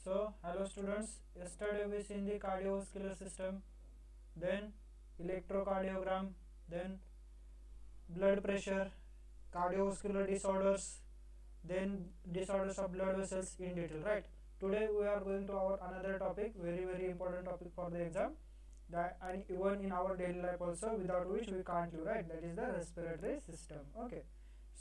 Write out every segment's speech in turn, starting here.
So, hello students, yesterday we seen the cardiovascular system, then electrocardiogram, then blood pressure, cardiovascular disorders, then disorders of blood vessels in detail, right? Today we are going to our another topic, very important topic for the exam, that and even in our daily life also, without which we can't live, right? That is the respiratory system. Okay.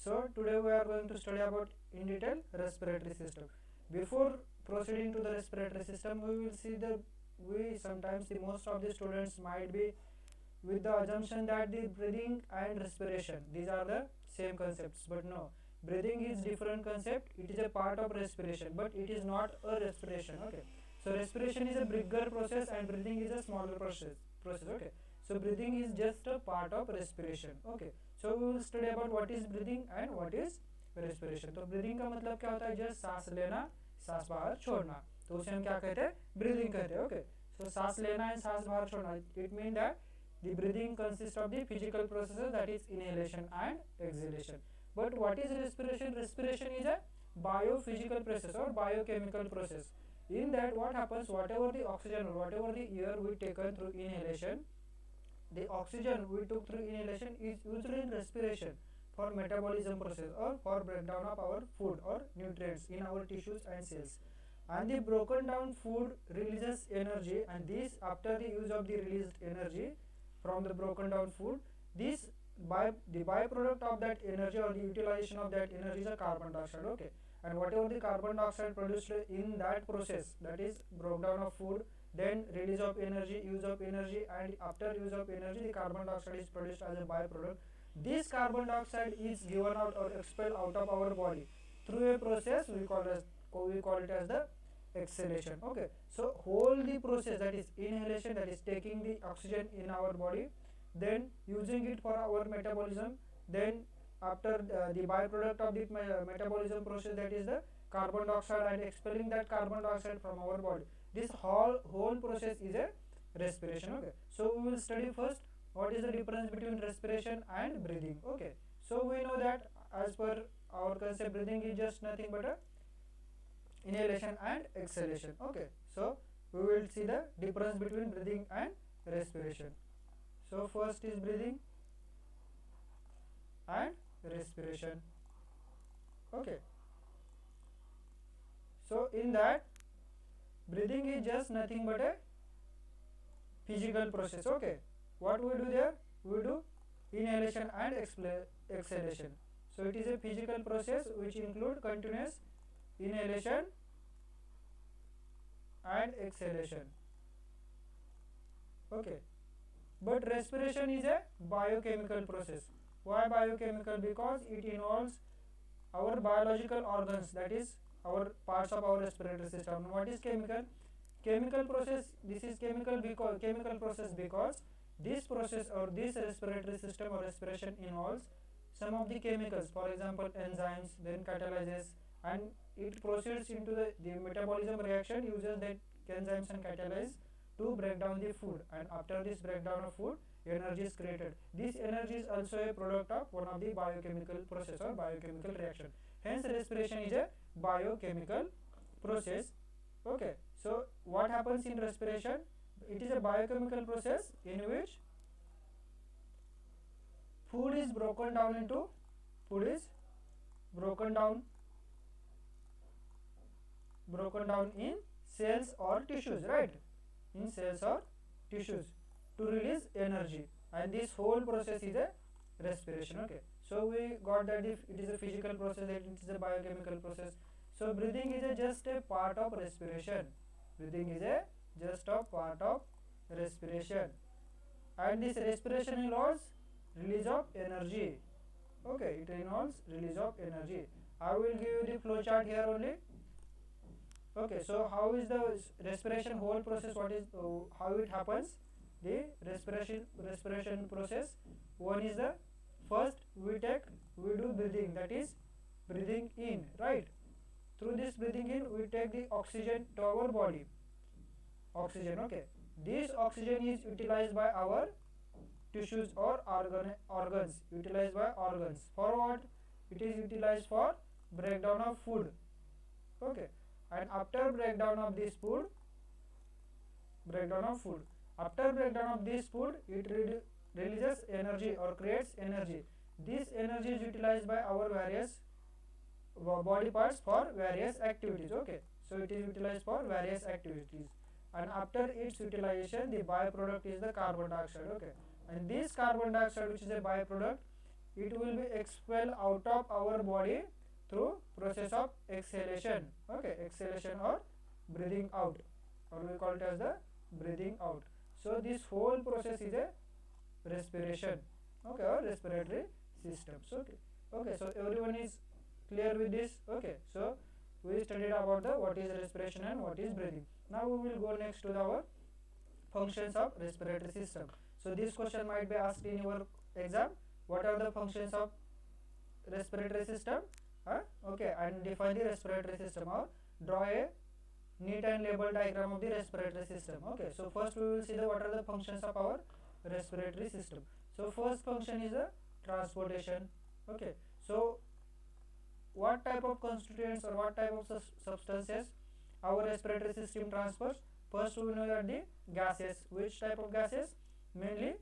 So today we are going to study about in detail respiratory system. Before proceeding to the respiratory system, we will see the we sometimes the most of the students might be with the assumption that the breathing and respiration these are the same concepts, but no, breathing is different concept. It is a part of respiration, but it is not a respiration. Okay, so respiration is a bigger process and breathing is a smaller process. Okay, so breathing is just a part of respiration. Okay, so we will study about what is breathing and what is respiration. तो breathing का मतलब क्या होता है? Just सांस लेना, सांस बाहर छोड़ना, तो उसे हम क्या कहते हैं? ब्रीदिंग कहते हैं. ओके, सो सांस लेना एंड सांस बाहर छोड़ना, it mean that the breathing consists of the physical processes, that is inhalation and exhalation. But what is respiration? Respiration is a biophysical process or biochemical process. In that, what happens? Whatever the oxygen or whatever the air we taken through inhalation, the oxygen we took through inhalation is used in respiration for metabolism process or for breakdown of our food or nutrients in our tissues and cells. And the broken down food releases energy, and this after the use of the released energy from the broken down food, this the byproduct of that energy or the utilization of that energy is a carbon dioxide. Okay, and whatever the carbon dioxide produced in that process, that is breakdown of food, then release of energy, use of energy, and after use of energy the carbon dioxide is produced as a byproduct. This carbon dioxide is given out or expelled out of our body through a process we call it as the exhalation. Okay, so whole the process, that is inhalation, that is taking the oxygen in our body, then using it for our metabolism, then after the byproduct of the metabolism process, that is the carbon dioxide, and expelling that carbon dioxide from our body, this whole process is a respiration. Okay, so we will study first what is the difference between respiration and breathing. Okay, so we know that as per our concept, breathing is just nothing but a inhalation and exhalation. Okay, so we will see the difference between breathing and respiration. So first is breathing and respiration. Okay, so in that, breathing is just nothing but a physical process. Okay, what we do there? We do inhalation and exhalation. So it is a physical process which include continuous inhalation and exhalation. Okay, but respiration is a biochemical process. Why biochemical? Because it involves our biological organs, that is our parts of our respiratory system. What is chemical? Chemical process, this is chemical process because this process or this respiratory system or respiration involves some of the chemicals, for example enzymes, then catalysis, and it proceeds into the metabolism reaction, uses that enzymes and catalyze to break down the food, and after this breakdown of food, energy is created. This energy is also a product of one of the biochemical process or biochemical reaction. Hence respiration is a biochemical process. Okay, so what happens in respiration? It is a biochemical process in which food is broken down into food is broken down in cells or tissues, right? In cells or tissues to release energy, and this whole process is a respiration. Okay, so we got that if it is a physical process, that it is a biochemical process. So breathing is just a part of respiration. Breathing is a just a part of respiration, and this respiration involves release of energy. Okay, it involves release of energy. I will give you the flow chart here only. Okay, so how is the respiration whole process? What is how it happens? The respiration process. One is the first we do breathing, that is breathing in, right? Through this breathing in, we take the oxygen to our body. Oxygen, okay. This oxygen is utilized by our tissues or organs. Utilized by organs. For what? It is utilized for breakdown of food. Okay. and after breakdown of this food, after breakdown of this food, it releases energy or creates energy. This energy is utilized by our various body parts for various activities. Okay, so it is utilized for various activities, and after its utilization, the byproduct is the carbon dioxide. Okay, and this carbon dioxide, which is a byproduct, it will be expelled out of our body through process of exhalation. Okay, exhalation or breathing out, or we call it as the breathing out. So this whole process is a respiration. Okay, or respiratory systems. Okay, so everyone is clear with this? Okay, so we studied about the what is respiration and what is breathing. Now we will go next to our functions of respiratory system. So this question might be asked in your exam. What are the functions of respiratory system? Okay, and define the respiratory system, or draw a neat and label diagram of the respiratory system. Okay, so first we will see the what are the functions of our respiratory system. So first function is the transportation. Okay, so what type of constituents or what type of substances our respiratory system transfers? First we know that the gases. Which type of gases? Mainly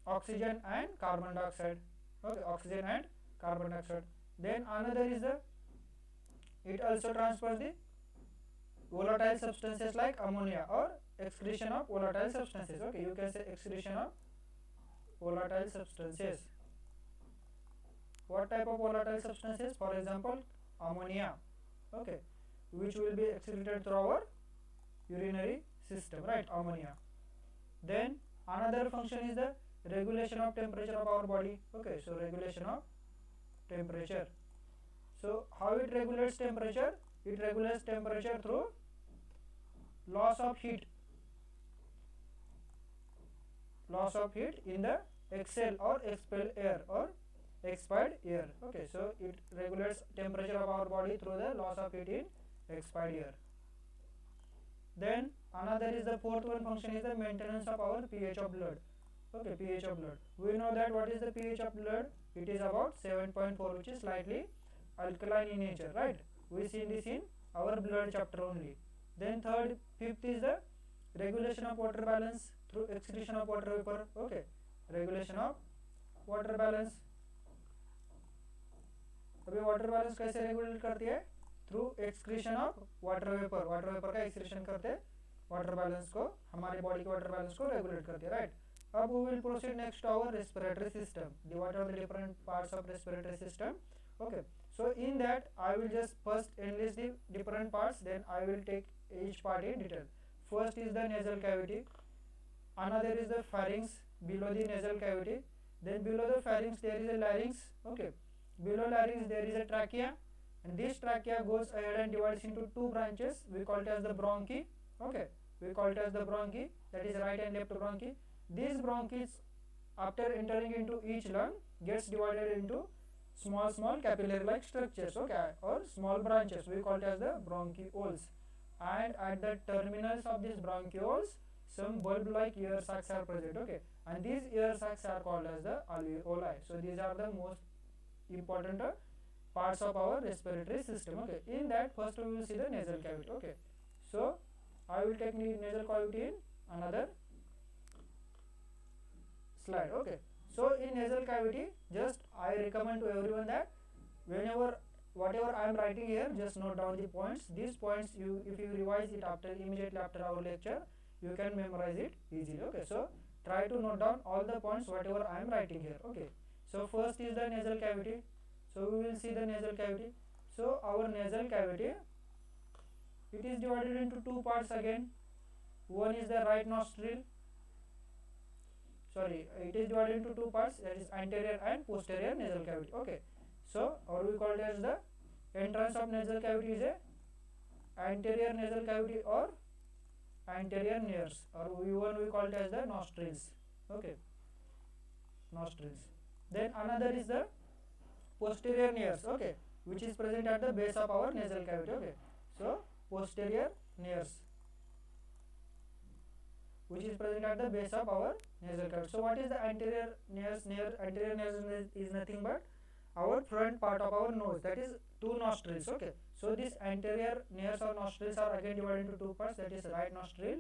oxygen and carbon dioxide. Okay, oxygen and carbon dioxide. Then another is the, it also transfers the volatile substances like ammonia, or excretion of volatile substances. Okay, you can say excretion of volatile substances. What type of volatile substances? For example, ammonia. Okay, which will be excreted through our urinary system, right? Ammonia. Then another function is the regulation of temperature of our body. Okay, so regulation of temperature. So how it regulates temperature? It regulates temperature through loss of heat in the exhale or expel air or expired air. Okay, so it regulates temperature of our body through the loss of heat in expired air. Then another is the fourth one function is the maintenance of our pH of blood. Okay, pH of blood. We know that what is the pH of blood? It is about 7.4, which is slightly alkaline in nature, right? We see this in our blood chapter only. Then fifth is the regulation of water balance through excretion of water vapor. Okay, regulation of water balance. अभी water balance कैसे regulate करती है? Through excretion of water vapour. Water vapour का excretion करते water balance को, हमारी body के water balance को रेगुलेट करती है, राइट? अब we will proceed next to our respiratory system. What are the different parts of respiratory system? Okay, so in that I will just first enlist the different parts, then I will take each part in detail. First is the nasal cavity, another is the pharynx below the nasal cavity, then below the pharynx there is a larynx. Okay, below larynx there is a trachea, and this trachea goes ahead and divides into two branches. We call it as the bronchi. Okay, we call it as the bronchi, that is right and left bronchi. These bronchs, after entering into each lung, gets divided into small capillary like structures, okay, or small branches. We call it as the bronchioles, and at the terminals of these bronchioles some bulb like ear sacs are present. Okay, and these ear sacs are called as the alveoli. So these are the most important parts of our respiratory system. Okay, in that first we will see the nasal cavity. Okay, so I will take nasal cavity in another slide. Okay, so in nasal cavity, just I recommend to everyone that whatever I am writing here, just note down the points. These points, if you revise it immediately after our lecture, you can memorize it easily. Okay, so try to note down all the points whatever I am writing here. Okay, so first is the nasal cavity. So we will see the nasal cavity. So our nasal cavity, it is divided into two parts again. One is the right nostril. Sorry, it is divided into two parts, that is anterior and posterior nasal cavity. Okay, so or we call it as the entrance of nasal cavity is a anterior nasal cavity or anterior nares, or we call it as the nostrils. Okay, nostrils. Then another is the posterior nares. Okay, which is present at the base of our nasal cavity. Okay, so posterior nares, which is present at the base of our nasal cavity. So what is the anterior nares? Anterior nares is nothing but our front part of our nose, that is two nostrils. Okay, So these anterior nares or nostrils are again divided into two parts, that is right nostril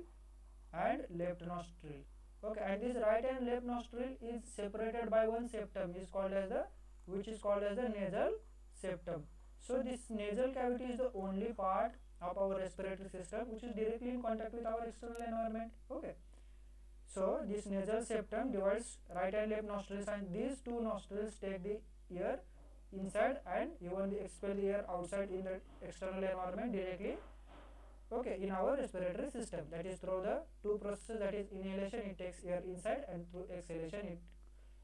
and left nostril. Okay, and this right and left nostril is separated by one septum, is called as the, which is called as the nasal septum. So this nasal cavity is the only part of our respiratory system which is directly in contact with our external environment. Okay, so this nasal septum divides right and left nostrils, and these two nostrils take the air inside and even expel the air outside in the external environment directly, okay, in our respiratory system. That is through the two processes, that is inhalation, it takes air inside, and through exhalation it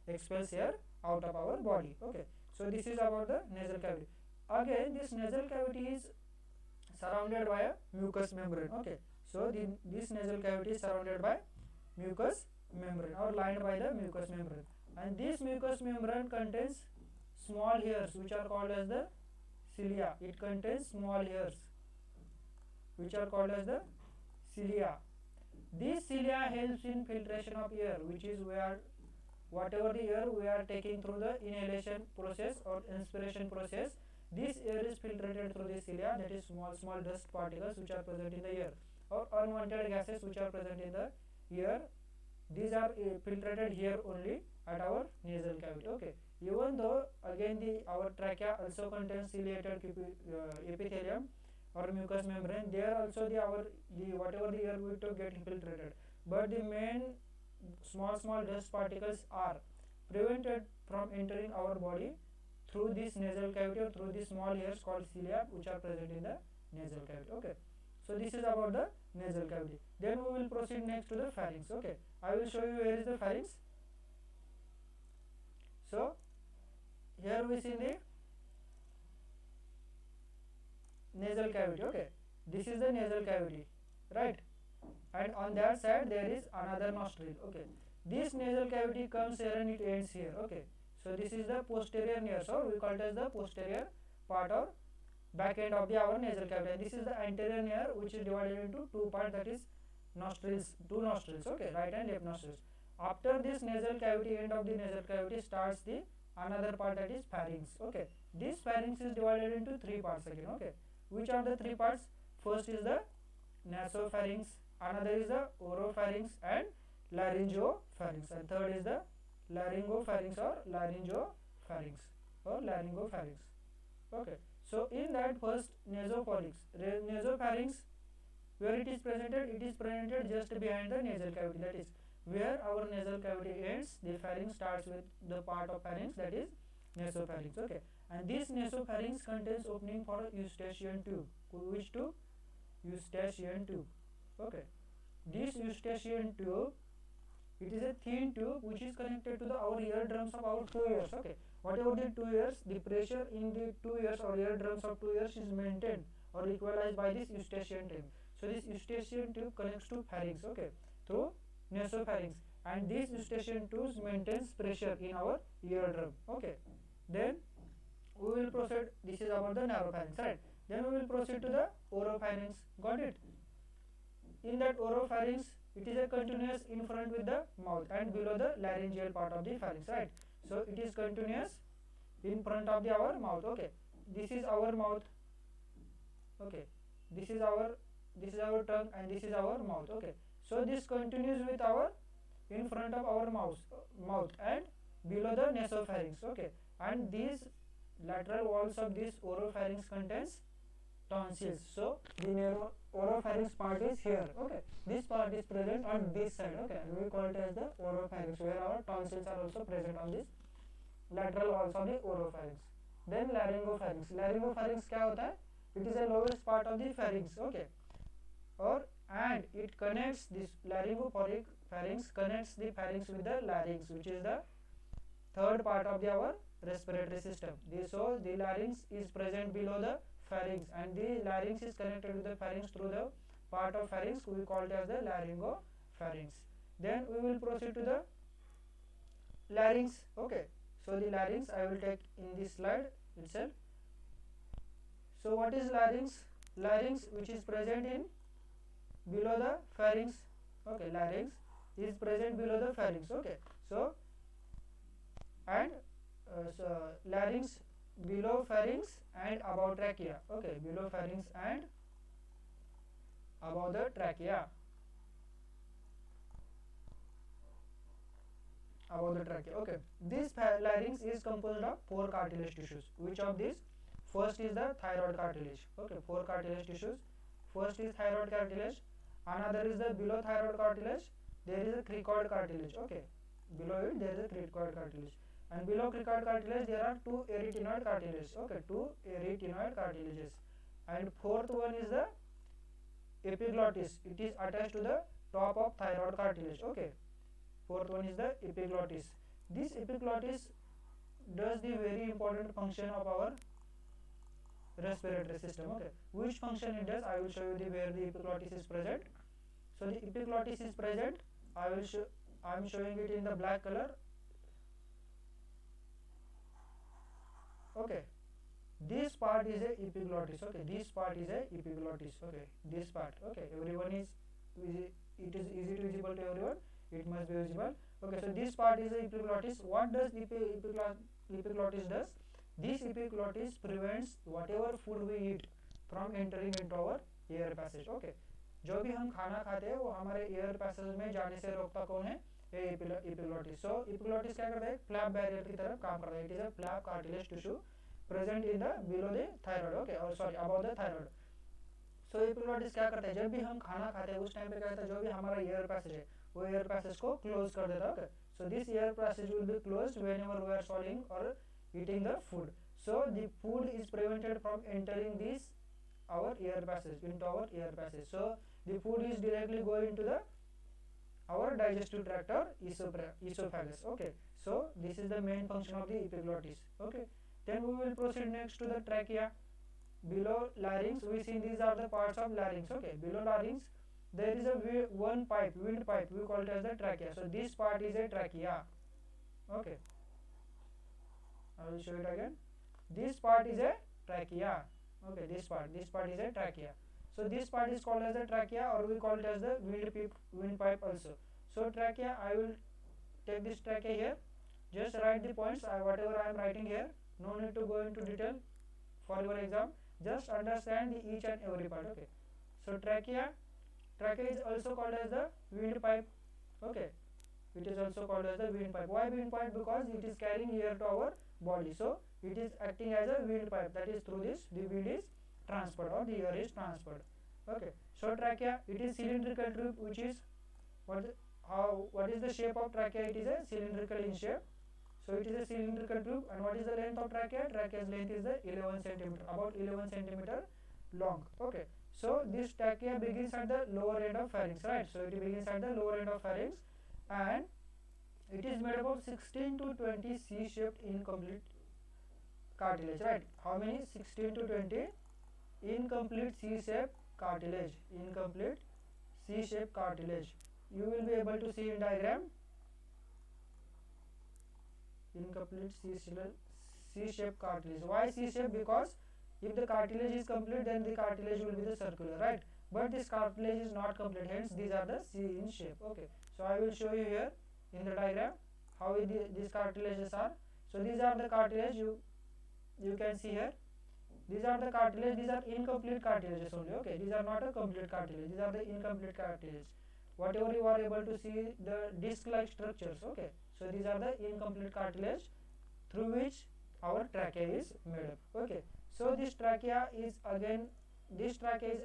expels air out of our body. Okay, so this is about the nasal cavity. Again, this nasal cavity is surrounded by a mucous membrane. Okay, so this nasal cavity is surrounded by mucous membrane or lined by the mucous membrane, and this mucous membrane contains small hairs which are called as the cilia. It contains small hairs which are called as the cilia. This cilia helps in filtration of air, which is where whatever the air we are taking through the inhalation process or inspiration process, this air is filtrated through the cilia, that is small dust particles which are present in the air, or unwanted gases which are present in the air. These are filtrated here only at our nasal cavity. Okay, even though again our trachea also contains ciliated epithelium or mucous membrane, there also the whatever the air we took get infiltrated, but the main small dust particles are prevented from entering our body through this nasal cavity or through the small hairs called cilia which are present in the nasal cavity. Okay, so this is about the nasal cavity. Then we will proceed next to the pharynx. Okay, I will show you where is the pharynx. So here we see the nasal cavity. Okay, this is the nasal cavity, right, and on that side there is another nostril. Okay, this nasal cavity comes here and it ends here. Okay, so this is the posterior nares, or we call it as the posterior part or back end of our nasal cavity, and this is the anterior nair which is divided into two parts, that is nostrils, two nostrils. Okay, right and left nostrils. After this nasal cavity, end of the nasal cavity, starts the another part, that is pharynx. Okay, this pharynx is divided into three parts again. Okay, which are the three parts? First is the nasopharynx, another is the oropharynx and laryngopharynx, and third is the laryngopharynx or laryngopharynx or laryngopharynx. Okay, so in that first nasopharynx, where it is presented just behind the nasal cavity, that is where our nasal cavity ends, the pharynx starts with the part of pharynx, that is nasopharynx. Okay, and this nasopharynx contains opening for eustachian tube. Which tube? Eustachian tube. Okay, this eustachian tube, it is a thin tube which is connected to our eardrums of our two ears. Okay, whatever the two ears, the pressure in the two ears or eardrums of two ears is maintained or equalized by this eustachian tube. So this eustachian tube connects to pharynx, okay, through nasopharynx, and this eustachian tube maintains pressure in our eardrum. Okay, then we will proceed. This is about the naropharynx, right? Then we will proceed to the oropharynx. Got it? In that oropharynx, it is a continuous in front with the mouth and below the laryngeal part of the pharynx, right? So it is continuous in front of our mouth. Okay, this is our mouth. Okay, this is our tongue and this is our mouth. Okay, so this continues with our in front of our mouth and below the nasopharynx. Okay, and these lateral walls of this oropharynx contains tonsils. So the oropharynx part is here. Okay, this part is present on this side. Okay, and we call it as the oropharynx, where our tonsils are also present on this lateral walls of the oropharynx. Then laryngopharynx. Laryngopharynx क्या होता है? It is the lowest part of the pharynx. Okay, and it connects this laryngopharynx connects the pharynx with the larynx, which is the third part of our respiratory system. So the larynx is present below the pharynx, and the larynx is connected with the pharynx through the part of pharynx we call it as the laryngopharynx. Then we will proceed to the larynx. Okay, so the larynx I will take in this slide itself. So what is larynx? Larynx, which is present in below the pharynx. Okay, larynx is present below the pharynx. Okay, so and larynx below pharynx and above trachea. Okay, below pharynx and above the trachea. Above the trachea. Okay, this larynx is composed of four cartilage tissues. Which of these? First is the thyroid cartilage. Okay, four cartilage tissues. First is thyroid cartilage. Another is the below thyroid cartilage. There is a cricoid cartilage. Okay, below it there is a cricoid cartilage, and below cricoid cartilage there are two arytenoid cartilages. Okay, two arytenoid cartilages, and fourth one is the epiglottis. It is attached to the top of thyroid cartilage. Okay, fourth one is the epiglottis. This epiglottis does the very important function of our respiratory system. Okay, which function it does, I will show you the where the epiglottis is present. So the epiglottis is present. I am showing it in the black color. Okay, this part is a epiglottis. Okay, this part is a epiglottis. Okay, this part. Okay, everyone is it is easy to visible to everyone. It must be visible. Okay, so this part is a epiglottis. What does epiglottis does? This epiglottis prevents whatever food we eat from entering into our air passage. Okay, जो भी हम खाना खाते हैं वो हमारे air passage में जाने से रोकता कौन है? epiglottis. So epiglottis क्या करता है? फ्लैप बैरियर की तरफ काम करता है. It is a flap cartilage tissue present in the below the thyroid. Okay, or sorry above the thyroid. So epiglottis क्या करता है? जब भी हम खाना खाते हैं उस टाइम पे क्या करता है? जो भी हमारा एयर पैसेज है वो एयर पैसेज को क्लोज कर देता है. Okay, so this air passage will be closed whenever we are swallowing or eating the food. So the food is prevented from entering this our air passage into our air passage. So the food is directly going into the our digestive tract or esophagus. Okay, so this is the main function of the epiglottis. Okay, then we will proceed next to the trachea. Below larynx we see these are the parts of larynx. Okay, below larynx there is a one pipe, wind pipe, we call it as the trachea. So this part is a trachea. Okay, I will show it again. This part is a trachea. Okay, this part is a trachea. So this part is called as the trachea, or we call it as the wind pipe also. So trachea, I will take this trachea here. Just write the points, whatever I am writing here. No need to go into detail for your exam. Just understand each and every part. Okay. So trachea is also called as the wind pipe. Okay. It is also called as the wind pipe. Why wind pipe? Because it is carrying air to our body. So it is acting as a wind pipe. That is through this the wind is transferred or the air is transferred. Okay, so trachea, it is cylindrical tube, which is what is the shape of trachea? It is a cylindrical in shape. So it is a cylindrical tube, and what is the length of trachea? Trachea's length is the 11 centimeter, about 11 centimeter long. Okay, so this trachea begins at the lower end of pharynx, right? So it begins at the lower end of pharynx, and it is made up of 16 to 20 C-shaped incomplete cartilage, right? How many? 16 to 20 incomplete C-shaped cartilage. Incomplete C-shaped cartilage. You will be able to see in diagram. Incomplete C-shaped cartilage. Why C-shaped? Because if the cartilage is complete, then the cartilage will be the circular, right? But this cartilage is not complete, hence these are the C in shape. Okay, so I will show you here in the diagram how these cartilages are. So these are the cartilage, you can see here. These are the cartilage, these are incomplete cartilages only. Okay, these are not a complete cartilage, these are the incomplete cartilage. Whatever you are able to see the disc-like structures. Okay, so these are the incomplete cartilage through which our trachea is made up. Okay, so this trachea is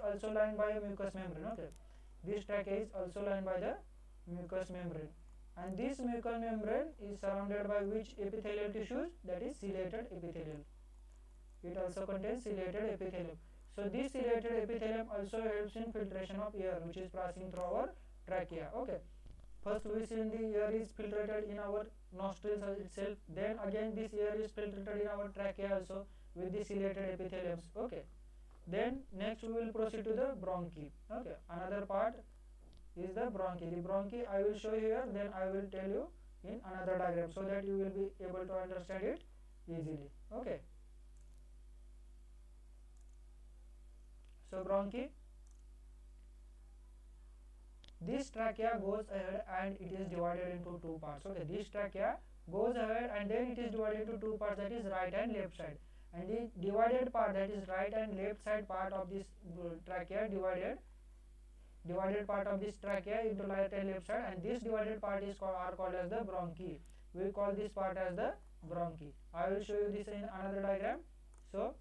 also lined by a mucous membrane. Okay, this trachea is also lined by the mucous membrane, and this mucous membrane is surrounded by which epithelial tissues? That is ciliated epithelium. It also contains ciliated epithelium. So this ciliated epithelium also helps in filtration of air which is passing through our trachea. Okay, first we see the air is filtrated in our nostrils itself, then again this air is filtrated in our trachea also with the ciliated epitheliums. Okay, then next we will proceed to the bronchi. Okay, another part is the bronchi. The bronchi I will show you here, then I will tell you in another diagram so that you will be able to understand it easily. Okay, so bronchi, this trachea goes ahead and it is divided into two parts. Okay, this trachea goes ahead and then it is divided into two parts, that is right and left side. and the divided part, that is right and left side part of this trachea, divided part of this trachea into right and left side, and this divided part is called as the bronchi. We call this part as the bronchi. I will show you this in another diagram. So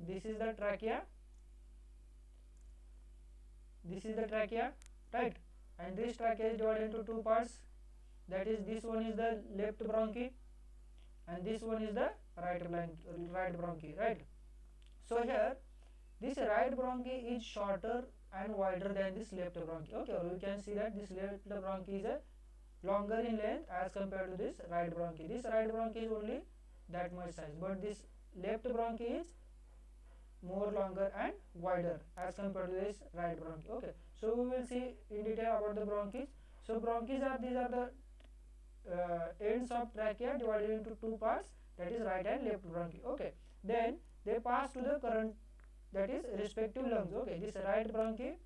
this is the trachea, right, and this trachea is divided into two parts, that is this one is the left bronchi and this one is the right bronchi, right. So here this right bronchi is shorter and wider than this left bronchi. Okay, we can see that this left bronchi is a longer in length as compared to this right bronchi. This right bronchi is only that much size, but this left bronchi is more longer and wider as compared to this right bronchi. Okay, so we will see in detail about the bronchis. So bronchis are, these are the ends of trachea divided into two parts, that is right and left bronchi. Okay, then they pass to the current, that is respective lungs. Okay, this right bronchi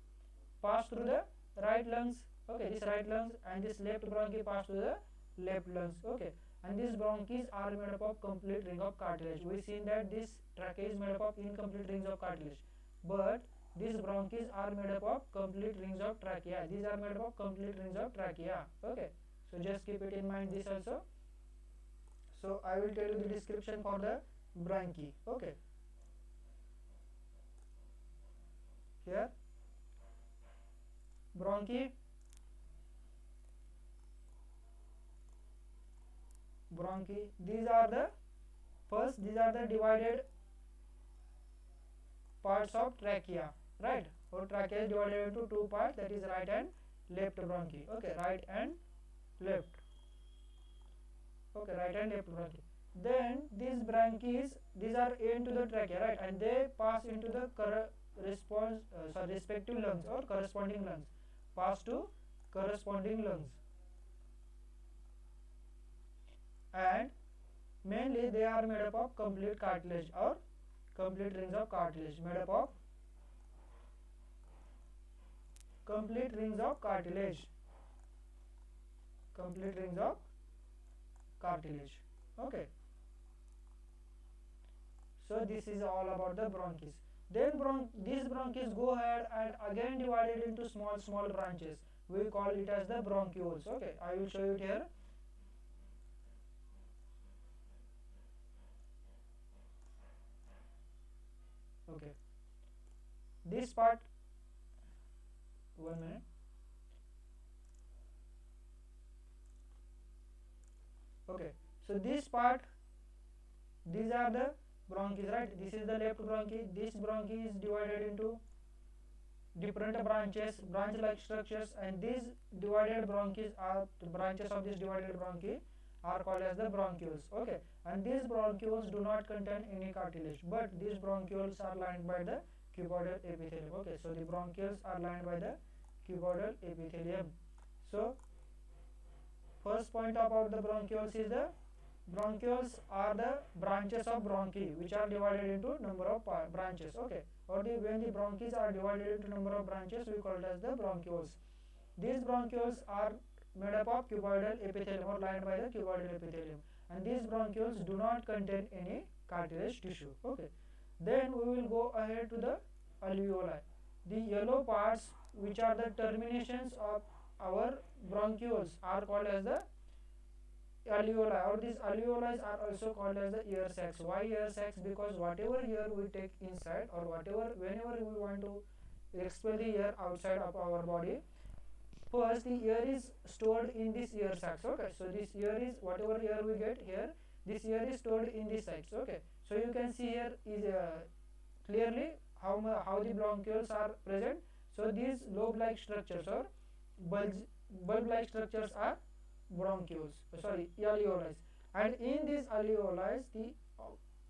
pass through the right lungs. Okay, this right lungs, and this left bronchi pass to the left lungs. Okay, and these bronchis are made up of complete ring of cartilage. We seen that this trachea is made up of incomplete rings of cartilage, but these bronchis are made up of complete rings of trachea. These are made up of complete rings of trachea. Okay, so just keep it in mind this also. So I will tell you the description for the bronchi. Okay, here bronchi these are the divided parts of trachea, right. Or trachea is divided into two parts, that is right and left bronchi. Okay, right and left. Okay, right and left bronchi. Then these branchies, these are into the trachea, right, and they pass into the respective lungs or corresponding lungs, pass to corresponding lungs, and mainly they are made up of complete cartilage or complete rings of cartilage, made up of complete rings of cartilage, Okay, so this is all about the bronchis. Then these bronchis go ahead and again divided into small branches. We call it as the bronchioles. Okay, I will show you it here. Okay, this part, 1 minute. Okay, so this part, these are the bronchis, right. This is the left bronchi. This bronchi is divided into different branch like structures, and these divided bronchis are the branches of this divided bronchi are called as the bronchioles. Okay, and these bronchioles do not contain any cartilage, but these bronchioles are lined by the cuboidal epithelium. Okay, so the bronchioles are lined by the cuboidal epithelium. So first point about the bronchioles is the bronchioles are the branches of bronchi which are divided into number of branches. Okay, or when the bronchis are divided into number of branches, we call it as the bronchioles. These bronchioles are made up of cuboidal epithelium or lined by the cuboidal epithelium, and these bronchioles do not contain any cartilage tissue. Okay, then we will go ahead to the alveoli. The yellow parts, which are the terminations of our bronchioles, are called as the alveoli, or these alveoli are also called as the ear sacs. Why ear sacs? Because whatever air we take inside, or whenever we want to expel the air outside of our body, first the air is stored in this ear sacs. Okay, so this air is, whatever air we get here, this air is stored in these sacs. Okay, so you can see here is clearly how the bronchioles are present. So these lobe-like structures or bulb-like structures are bronchioles, alveoli, and in these alveoli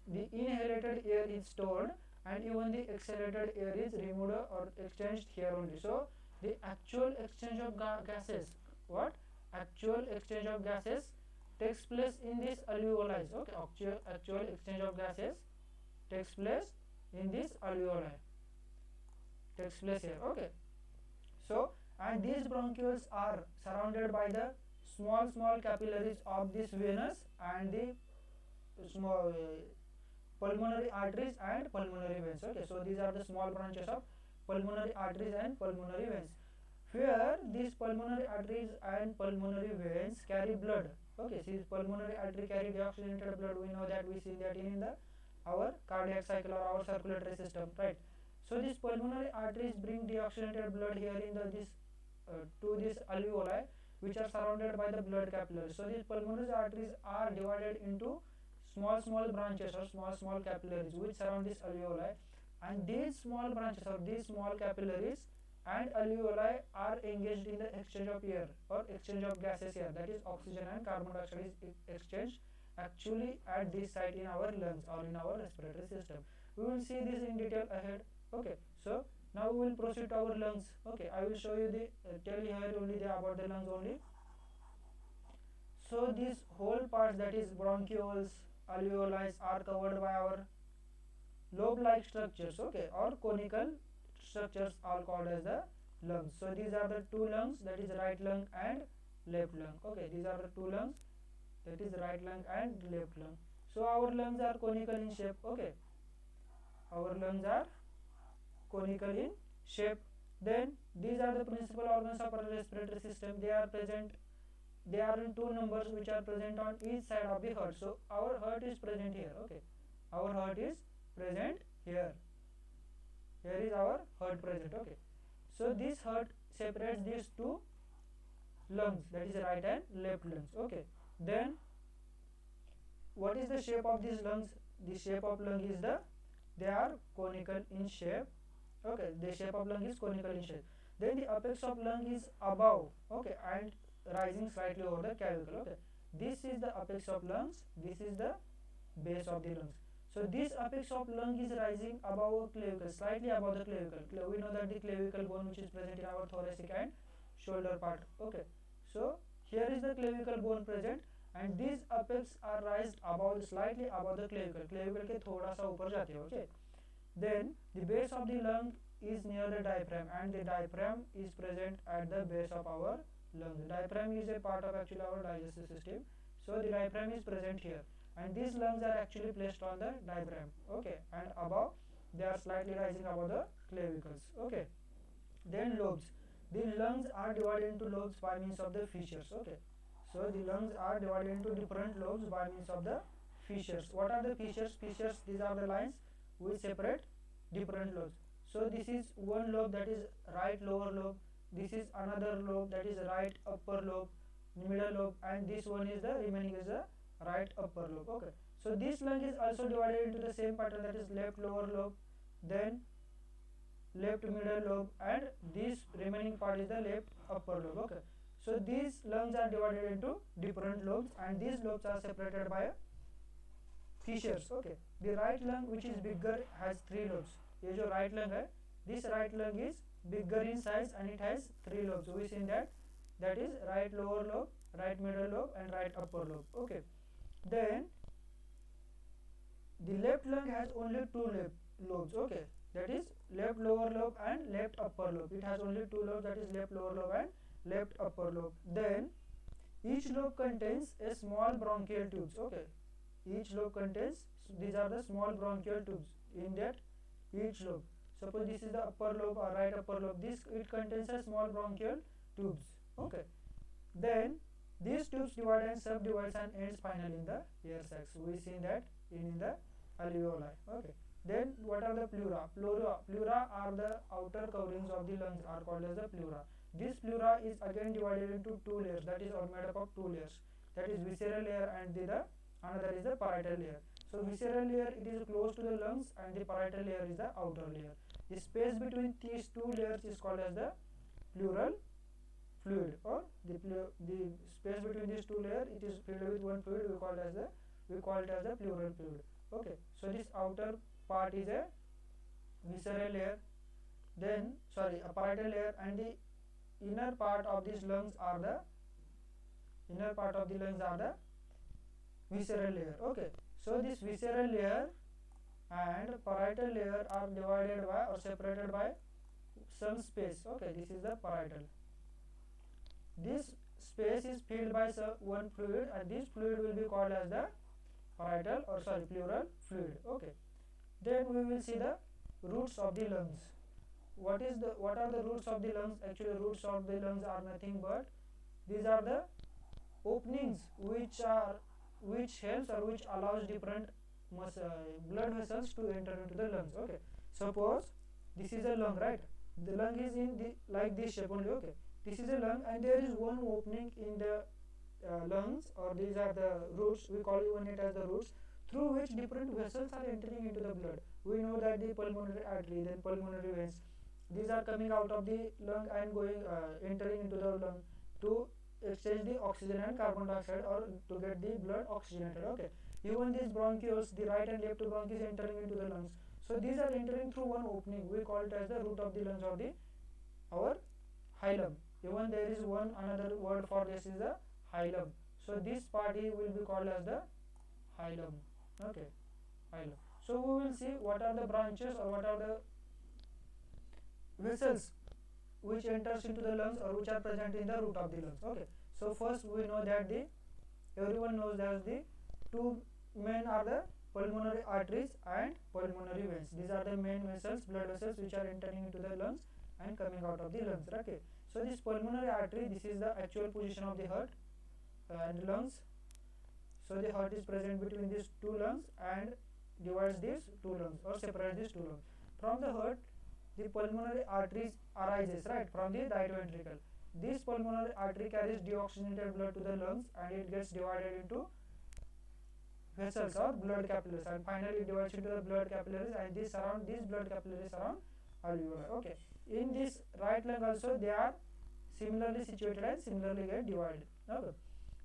the inhalated air is stored, and even the exhalated air is removed or exchanged here only. So the actual exchange of gases, takes place in this alveoli. Okay, actual exchange of gases takes place in this alveoli, takes place here. Okay, so, and these bronchioles are surrounded by the small capillaries of this venous and the small pulmonary arteries and pulmonary veins. Okay, so these are the small branches of pulmonary arteries and pulmonary veins. Here these pulmonary arteries and pulmonary veins carry blood. Okay, see, pulmonary artery carry deoxygenated blood. We know that, we see that in the our cardiac cycle or our circulatory system, right? So these pulmonary arteries bring deoxygenated blood here in the this to this alveoli, which are surrounded by the blood capillaries. So these pulmonary arteries are divided into small branches or small capillaries which surround this alveoli, and these small branches or these small capillaries and alveoli are engaged in the exchange of air or exchange of gases here, that is oxygen and carbon dioxide is exchanged actually at this site in our lungs or in our respiratory system. We will see this in detail ahead. Okay, so now we will proceed to our lungs. Okay, I will show you the tell you here only about the lungs only. So these whole parts, that is bronchioles, alveoli, are covered by our lobe-like structures, okay, or conical structures, all called as the lungs. So these are the two lungs, that is right lung and left lung. Okay, these are the two lungs, that is right lung and left lung. So our lungs are conical in shape. Okay, our lungs are conical in shape. Then these are the principal organs of our respiratory system. They are present, they are in two numbers which are present on each side of the heart. So our heart is present here. Okay, our heart is present here. Here is our heart present. Okay, so this heart separates these two lungs, that is right and left lungs. Okay, then what is the shape of these lungs? The shape of lung is they are conical in shape. Okay, the shape of lung is conical in shape. Then the apex of lung is above, okay, and rising slightly over the clavicle. Okay, this is the apex of lungs, this is the base of the lungs. So this apex of lung is rising above clavicle, slightly above the clavicle. We know that the clavicle bone which is present in our thoracic and shoulder part. Okay, so here is the clavicle bone present, and these apex are raised above, slightly above the clavicle. Clavicle के थोड़ा सा ऊपर जाते हैं. Okay, then the base of the lung is near the diaphragm, and the diaphragm is present at the base of our lung. The diaphragm is a part of actually our digestive system. So the diaphragm is present here, and these lungs are actually placed on the diaphragm. Okay, and above they are slightly rising above the clavicles. Okay, then lobes. The lungs are divided into lobes by means of the fissures. Okay, so the lungs are divided into different lobes by means of the fissures. What are the fissures? Fissures, these are the lines which separate different lobes. So this is one lobe, that is right lower lobe. This is another lobe, that is right upper lobe, middle lobe, and this one is the remaining is the right upper lobe. Okay, so this lung is also divided into the same pattern, that is left lower lobe, then left middle lobe, and this remaining part is the left upper lobe. Okay, so these lungs are divided into different lobes, and these lobes are separated by fissures. Okay, the right lung, which is bigger, has three lobes. ये जो right lung है, this right lung is bigger in size and it has three lobes. We seen that is right lower lobe, right middle lobe, and right upper lobe. Okay, then the left lung has only two lobes. Okay, that is left lower lobe and left upper lobe. It has only two lobes, that is left lower lobe and left upper lobe. Then each lobe contains a small bronchial tubes. Okay, each lobe contains, these are the small bronchial tubes in that each lobe. Suppose this is the upper lobe or right upper lobe, this it contains a small bronchial tubes. Okay, then these tubes divide and subdivides and ends finally in the air sacs. We seen that in the alveoli. Okay, then what are the pleura? Pleura are the outer coverings of the lungs, are called as the pleura. This pleura is again divided into two layers, that is made up of two layers, that is visceral layer and the another is the parietal layer. So visceral layer, it is close to the lungs, and the parietal layer is the outer layer. The space between these two layers is called as the pleural fluid, or the space between these two layers, it is filled with one fluid, we call it as the pleural fluid. Okay, so this outer part is a visceral layer, then a parietal layer, and the inner part of these lungs are the visceral layer. Okay, so this visceral layer and parietal layer are divided by or separated by some space. Okay, this is the parietal. This space is filled by one fluid, and this fluid will be called as the parietal or sorry pleural fluid. Okay, then we will see the roots of the lungs. What are the roots of the lungs? Actually, roots of the lungs are nothing but these are the openings which helps or which allows different blood vessels to enter into the lungs. Okay, suppose this is a lung, right? The lung is in the like this shape only. Okay, this is a lung and there is one opening in the lungs, or these are the roots, we call even it as the roots, through which different vessels are entering into the blood. We know that the pulmonary artery, then pulmonary veins, these are coming out of the lung and going entering into the lung to exchange the oxygen and carbon dioxide, or to get the blood oxygenated. Okay, even these bronchioles, the right and left bronchi is entering into the lungs, so these are entering through one opening, we call it as the root of the lungs, or the our hilum. Even there is one another word for this is the hilum, so this party will be called as the hilum. Okay, hilum. So we will see what are the branches or what are the vessels which enters into the lungs or which are present in the root of the lungs. Okay, so first we know that the everyone knows that the two main are the pulmonary arteries and pulmonary veins. These are the main vessels, blood vessels, which are entering into the lungs and coming out of the lungs. Okay, so this pulmonary artery, this is the actual position of the heart and lungs. So the heart is present between these two lungs and divides these two lungs or separates these two lungs. From the heart, the pulmonary arteries arises, right, from the right ventricle. This pulmonary artery carries deoxygenated blood to the lungs and it gets divided into vessels or blood capillaries, and finally it divides into the blood capillaries, and these blood capillaries around alveoli. Okay, in this right lung also they are similarly situated and similarly get divided. Okay,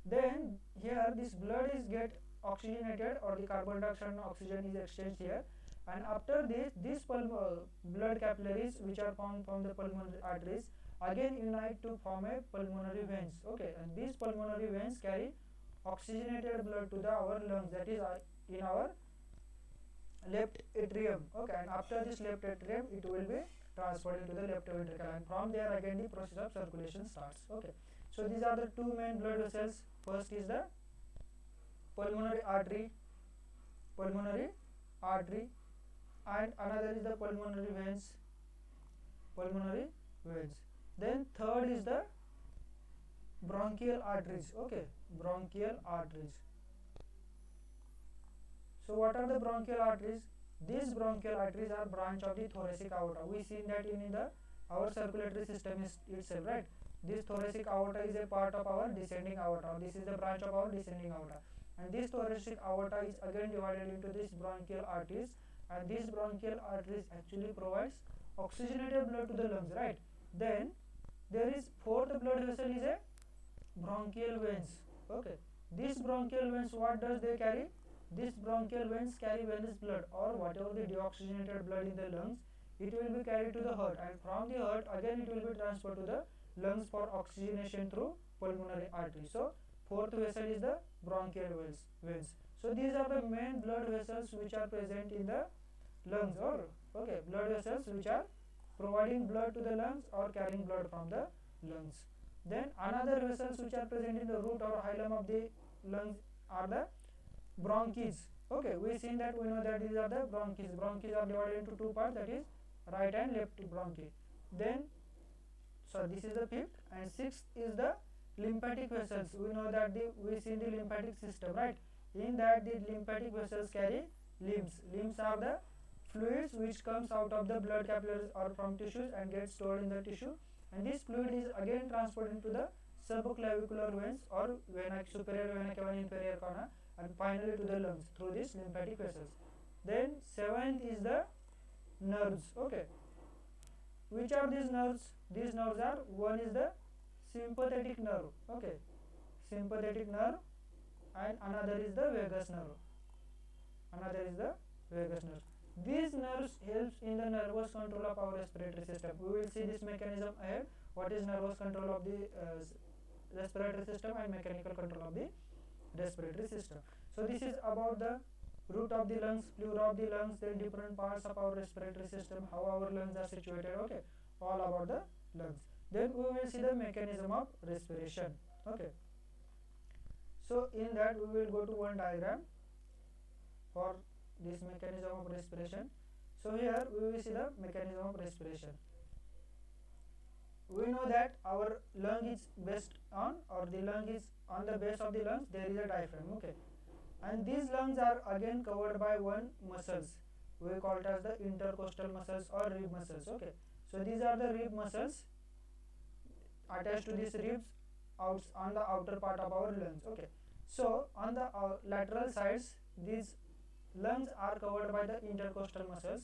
then here this blood is get oxygenated, or the carbon dioxide and oxygen is exchanged here, and after this blood capillaries which are formed from the pulmonary arteries again unite to form a pulmonary veins. Okay, and these pulmonary veins carry oxygenated blood to our lungs, that is in our left atrium. Okay, and after this left atrium it will be transferred into the left ventricle, and from there again the process of circulation starts. Okay, so these are the two main blood vessels. First is the pulmonary artery, and another is the pulmonary veins. Then third is the bronchial arteries. Okay, bronchial arteries. So what are the bronchial arteries? These bronchial arteries are branch of the thoracic aorta. We seen that in the our circulatory system is itself, right? This thoracic aorta is a part of our descending aorta. This is the branch of our descending aorta, and this thoracic aorta is again divided into these bronchial arteries, and these bronchial arteries actually provides oxygenated blood to the lungs, right? Then there is fourth blood vessel is a bronchial veins. Okay, these bronchial veins, what does they carry? These bronchial veins carry venous blood, or whatever the deoxygenated blood in the lungs, it will be carried to the heart, and from the heart again it will be transferred to the lungs for oxygenation through pulmonary artery. So fourth vessel is the bronchial veins. So these are the main blood vessels which are present in the lungs, or okay, blood vessels which are providing blood to the lungs or carrying blood from the lungs. Then another vessels which are present in the root or hilum of the lungs are the bronchs. Okay, we seen that, we know that these are the bronchs. Bronchs are divided into two parts, that is right and left bronchi. Then so this is the fifth, and sixth is the lymphatic vessels. We know that we see the lymphatic system, right? In that the lymphatic vessels carry lymph. Lymphs are the fluids which comes out of the blood capillaries or from tissues and gets stored in the tissue, and this fluid is again transferred into the subclavicular veins or vena, superior vena cava, inferior cava, and finally to the lungs through these lymphatic vessels. Then seventh is the nerves. Okay, which are these nerves? These nerves are, one is the sympathetic nerve. Okay, sympathetic nerve, and another is the vagus nerve. These nerves helps in the nervous control of our respiratory system. We will see this mechanism ahead. What is nervous control of the respiratory system and mechanical control of the respiratory system. So this is about the root of the lungs, pleura of the lungs, then different parts of our respiratory system, how our lungs are situated. Okay, all about the lungs. Then we will see the mechanism of respiration. Okay, so in that we will go to one diagram. for this mechanism of respiration. So here we will see the mechanism of respiration. We know that our lung is based on, or the lung is on the base of the lungs there is a diaphragm, okay, and these lungs are again covered by one muscles, we call it as the intercostal muscles or rib muscles, okay. So these are the rib muscles attached to these ribs out on the outer part of our lungs, okay. So on the lateral sides these lungs are covered by the intercostal muscles,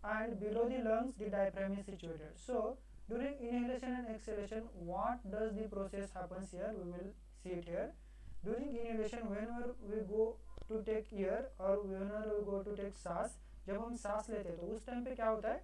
and below the lungs the diaphragm is situated. So during inhalation and exhalation, what does the process happens here, we will see it here. During inhalation, whenever we go to take air और whenever we go to take सांस, जब हम सांस लेते हैं तो उस time पे क्या होता है,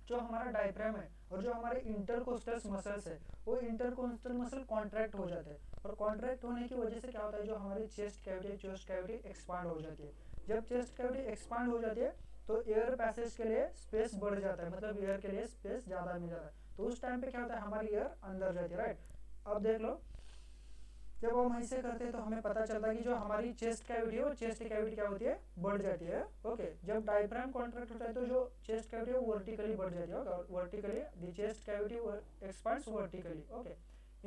जो हमारा डायफ्राम है और जो हमारे इंटरकोस्टल मसल्स है वो इंटरकोस्टल मसल कॉन्ट्रैक्ट हो जाते हैं, और कॉन्ट्रैक्ट होने की वजह से क्या होता है, जो हमारी चेस्ट कैविटी एक्सपांड हो जाती है. जब चेस्ट कैविटी एक्सपांड हो जाती है तो एयर पैसेज के लिए स्पेस बढ़ जाता है, मतलब एयर के लिए स्पेस ज़्यादा मिल जाता है. तो उस टाइम पे क्या होता है, हमारी एयर अंदर जाती है, राइट. अब देख लो, जब हम ऐसे करते हैं तो हमें पता चलता है कि जो हमारी चेस्ट कैविटी है वो चेस्ट कैविटी क्या होती है, बढ़ जाती है, ओके. जब डायफ्राम कॉन्ट्रैक्ट होता है तो जो चेस्ट कैविटी है वो वर्टिकली बढ़ जाती है, vertically the chest cavity expands vertically, okay,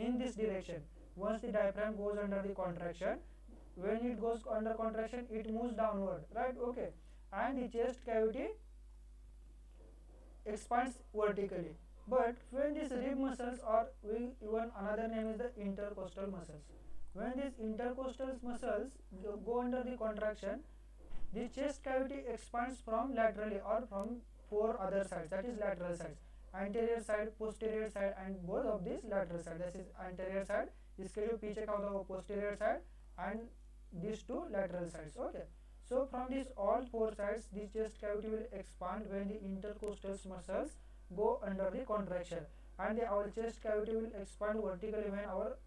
in this direction. once the diaphragm goes under the contraction, when it goes under contraction it moves downward, right, okay, and the chest cavity expands vertically. But when these rib muscles, or even another name is the intercostal muscles, when these intercostal muscles go under the contraction, the chest cavity expands from laterally or from four other sides, that is lateral sides, anterior side, posterior side, and both of these lateral side. This is anterior side, इसके जो पीछे का होता है वो posterior side, and these two lateral sides, okay. So from these all four sides the chest cavity will expand when the intercostal muscles go under the contraction, and our chest cavity will expand vertically when our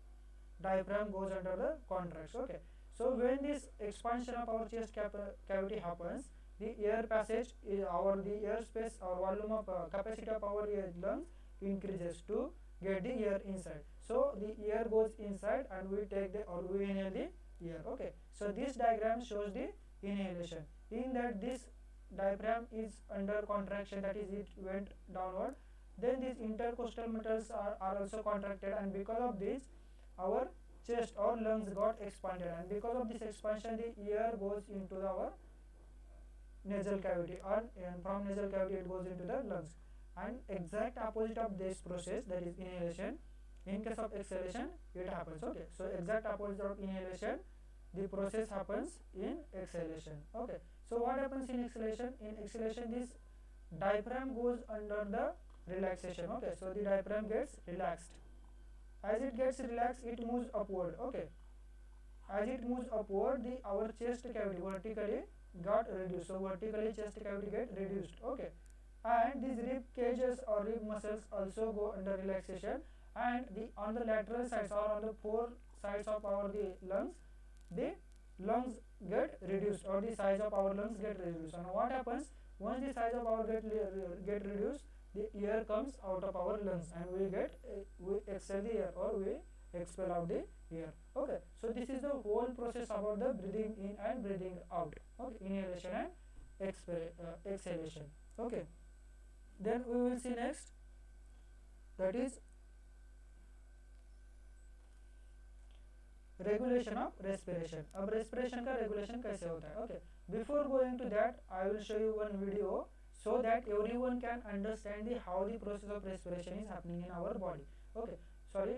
diaphragm goes under the contraction, okay. So when this expansion of our chest cavity happens, the air passage is the air space or volume of capacity of our lungs increases to get the air inside. So the air goes inside and we take we inhale the air, okay. So this diagram shows the inhalation, in that this diaphragm is under contraction, that is it went downward, then these intercostal muscles are also contracted, and because of this our chest or lungs got expanded, and because of this expansion the air goes into our nasal cavity, and from nasal cavity it goes into the lungs. And exact opposite of this process, that is inhalation, in case of exhalation it happens, okay. So exact opposite of inhalation, the process happens in exhalation, okay. So what happens in exhalation? In exhalation this diaphragm goes under the relaxation, okay. So the diaphragm gets relaxed. As it gets relaxed it moves upward, okay. As it moves upward our chest cavity vertically got reduced, so vertically chest cavity get reduced, okay. And these rib cages or rib muscles also go under relaxation, and on the lateral sides or on the four sides of our lungs, the lungs get reduced, or the size of our lungs get reduced. And what happens once the size of our get reduced, the air comes out of our lungs and we exhale the air, or we expel out the air, okay. So this is the whole process about the breathing in and breathing out, okay, inhalation and exhalation, okay. Then we will see next, that is regulation of respiration. अब respiration का regulation कैसे होता है, okay. Before going to that I will show you one video so that everyone can understand how the process of respiration is happening in our body, okay. Sorry,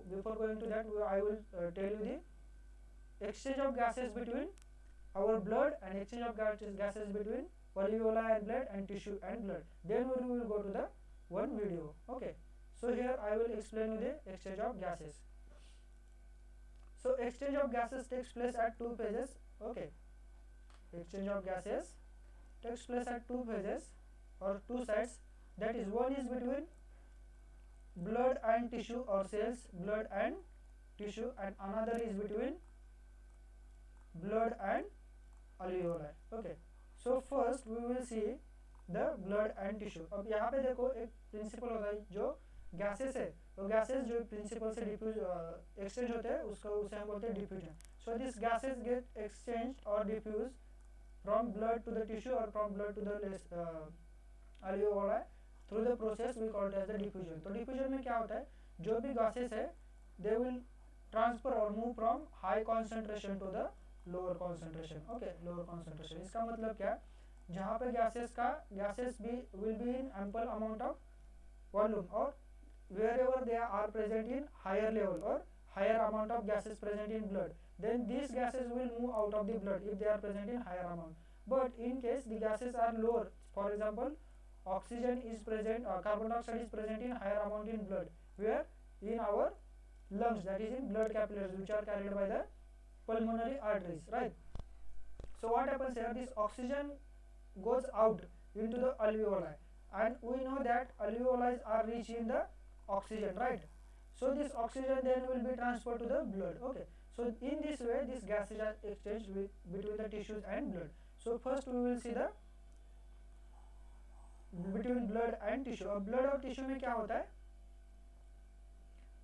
before going to that I will tell you the exchange of gases between our blood and exchange of gases between alveoli and blood and tissue and blood. Then we will go to the one video, okay. So here I will explain you the exchange of gases. So exchange of gases takes place at two phases, okay. Exchange of gases takes place at two phases or two sides, that is one is between blood and tissue or cells, blood and tissue, and another is between blood and alveoli, okay. So first we will see the blood and tissue. अब यहाँ पे देखो एक principal होता है, जो gases है वो गैसेस जो प्रिंसिपल से डिफ्यूज एक्सचेंज होते हैं उसे हम बोलते हैं diffusion. So these gases get exchanged or diffused from blood to the tissue or from blood to the alveoli through the process we call it as the diffusion. तो diffusion में क्या होता है, जो भी gases है they will transfer or move from high concentration to the lower concentration. Okay, lower concentration. इसका मतलब क्या, जहाँ पे gases भी will be in ample amount of volume or wherever they are present in higher level or higher amount of gases present in blood, then these gases will move out of the blood if they are present in higher amount. But in case the gases are lower, for example oxygen is present or carbon dioxide is present in higher amount in blood, where in our lungs, that is in blood capillaries which are carried by the pulmonary arteries, right? So what happens here, this oxygen goes out into the alveoli, and we know that alveoli are rich in the oxygen, right? So this oxygen then will be transferred to the blood. Okay, so in this way these gases are exchanged between the tissues and blood. So first we will see the between blood and tissue. अब blood और tissue में क्या होता है,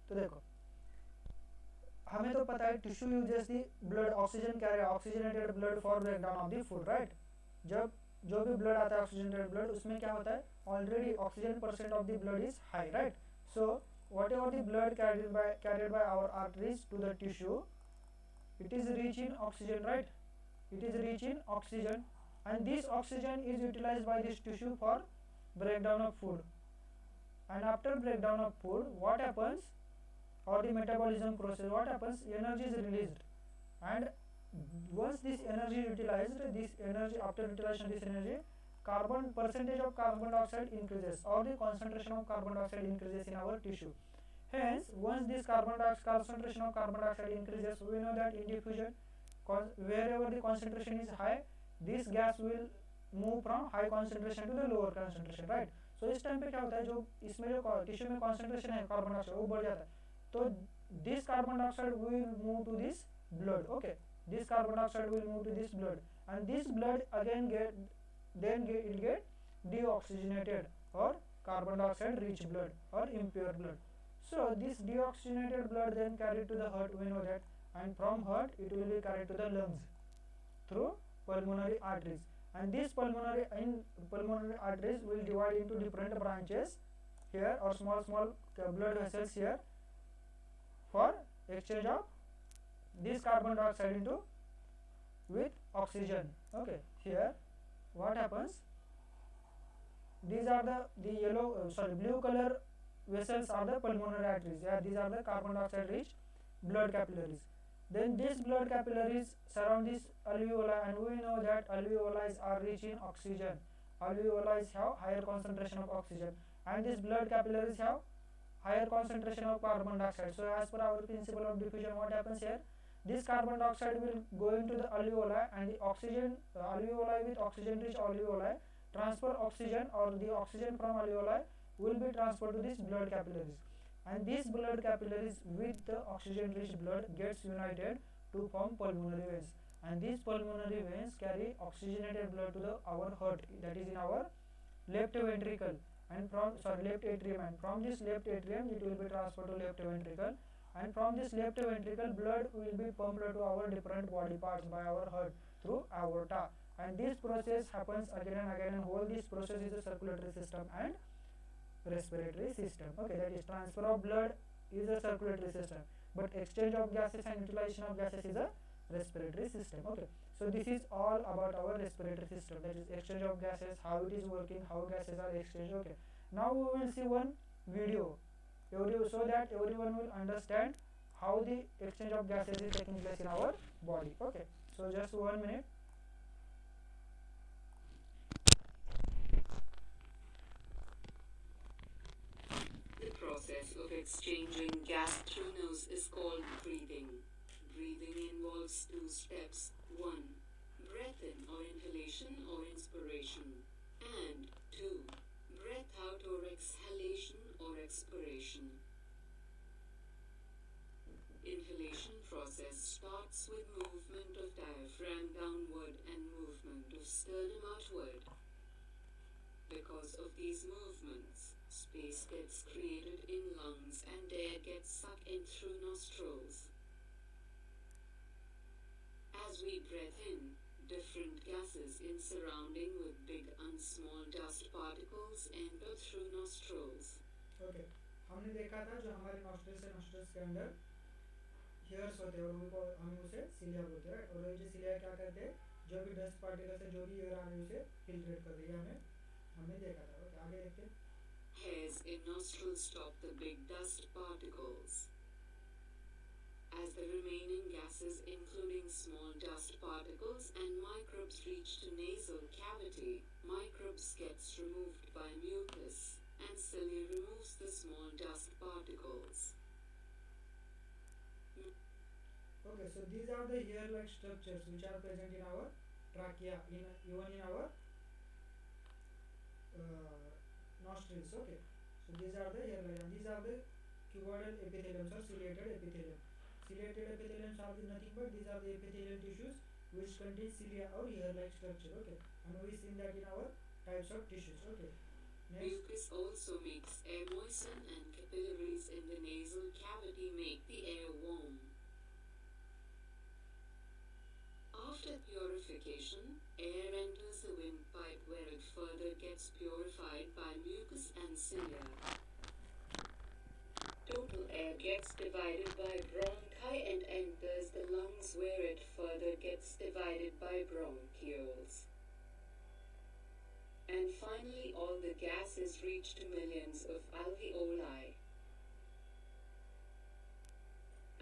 तो देखो हमें तो पता है tissue uses the blood oxygen carry oxygenated blood for breakdown of the food, right? जब जो भी ब्लड आता है ऑक्सीजनेटेड ब्लड, उसमें क्या होता है, already oxygen percent of the blood is high, right? So what ever the blood carried by our arteries to the tissue, it is rich in oxygen, right? It is rich in oxygen, and this oxygen is utilized by this tissue for breakdown of food. And after breakdown of food, what happens, or the metabolism process, what happens, energy is released, and once this energy is utilized, this energy, after utilization of this energy, percentage of carbon dioxide increases, or the concentration of carbon dioxide increases in our tissue. Hence once this concentration of carbon dioxide increases, we know that in diffusion, wherever the concentration is high, this gas will move from high concentration to the lower concentration, right? So इस time पे क्या होता है, जो इसमें जो tissue में concentration है कार्बन डाइऑक्साइड वो बढ़ जाता है, तो this carbon dioxide will move to this blood. Okay, this carbon dioxide will move to this blood, and this blood again get deoxygenated or carbon dioxide rich blood or impure blood. So this deoxygenated blood then carried to the heart, we know that, and from heart it will be carried to the lungs through pulmonary arteries, and these pulmonary arteries will divide into different branches here, or small blood vessels here, for exchange of this carbon dioxide into with oxygen. Okay, here what happens, these are the yellow blue color vessels are the pulmonary arteries. Yeah, these are the carbon dioxide rich blood capillaries. Then these blood capillaries surround this alveoli, and we know that alveoli are rich in oxygen. Alveoli have higher concentration of oxygen, and these blood capillaries have higher concentration of carbon dioxide. So as per our principle of diffusion, what happens here, this carbon dioxide will go into the alveoli, and the oxygen alveoli with oxygen rich alveoli transfer oxygen, or the oxygen from alveoli will be transferred to these blood capillaries, and these blood capillaries with the oxygen rich blood gets united to form pulmonary veins, and these pulmonary veins carry oxygenated blood to our heart, that is in our left ventricle, and from left atrium, and from this left atrium it will be transferred to left ventricle, and from this left ventricle blood will be pumped to our different body parts by our heart through aorta, and this process happens again and again, and whole this process is the circulatory system and respiratory system. Okay, that is transfer of blood is a circulatory system, but exchange of gases and utilization of gases is a respiratory system. Okay, so this is all about our respiratory system, that is exchange of gases, how it is working, how gases are exchanged. Okay, now we will see one video so that everyone will understand how the exchange of gases is taking place in our body. Okay, so just 1 minute. The process of exchanging gas through nose is called breathing. Breathing involves 2 steps. 1. Breath in or inhalation or inspiration. And 2. Breath out or exhalation or expiration. Inhalation process starts with movement of diaphragm downward and movement of sternum outward. Because of these movements, space gets created in lungs and air gets sucked in through nostrils. As we breathe in, different gases in surrounding with big and small dust particles enter through nostrils. Okay हमने देखा था जो हमारे nostrils है, nostrils के अंदर hairs होते हैं और उनको हम उसे सिलिया बोलते हैं, और ये जो सिलिया क्या करते हैं, जो भी डस्ट पार्टिकल्स है, जो भी एयर आ रही है उसे फिल्ट्रेट कर दिया हमने देखा था। ओके आगे देखते हैं। Hairs in nostrils stop the big dust particles. As the remaining gases, including small dust particles and microbes, reach the nasal cavity, microbes gets removed by mucus, and cilia removes the small dust particles. Okay, so these are the hair-like structures which are present in our trachea, even in our nostrils. Okay, so these are the hair-like, and these are the cuboidal epitheliums or ciliated epithelium. Ciliated epitheliums are nothing but these are the epithelial tissues which contain cilia or hair-like structure. Okay, and we seen that in our types of tissues. Okay, next. Mucus also makes air moisten, and capillaries in the nasal cavity make the air warm. After purification, air enters the windpipe where it further gets purified by mucus and cilia. Total air gets divided by bronchi and enters the lungs where it further gets divided by bronchioles. And finally all the gases reach to millions of alveoli.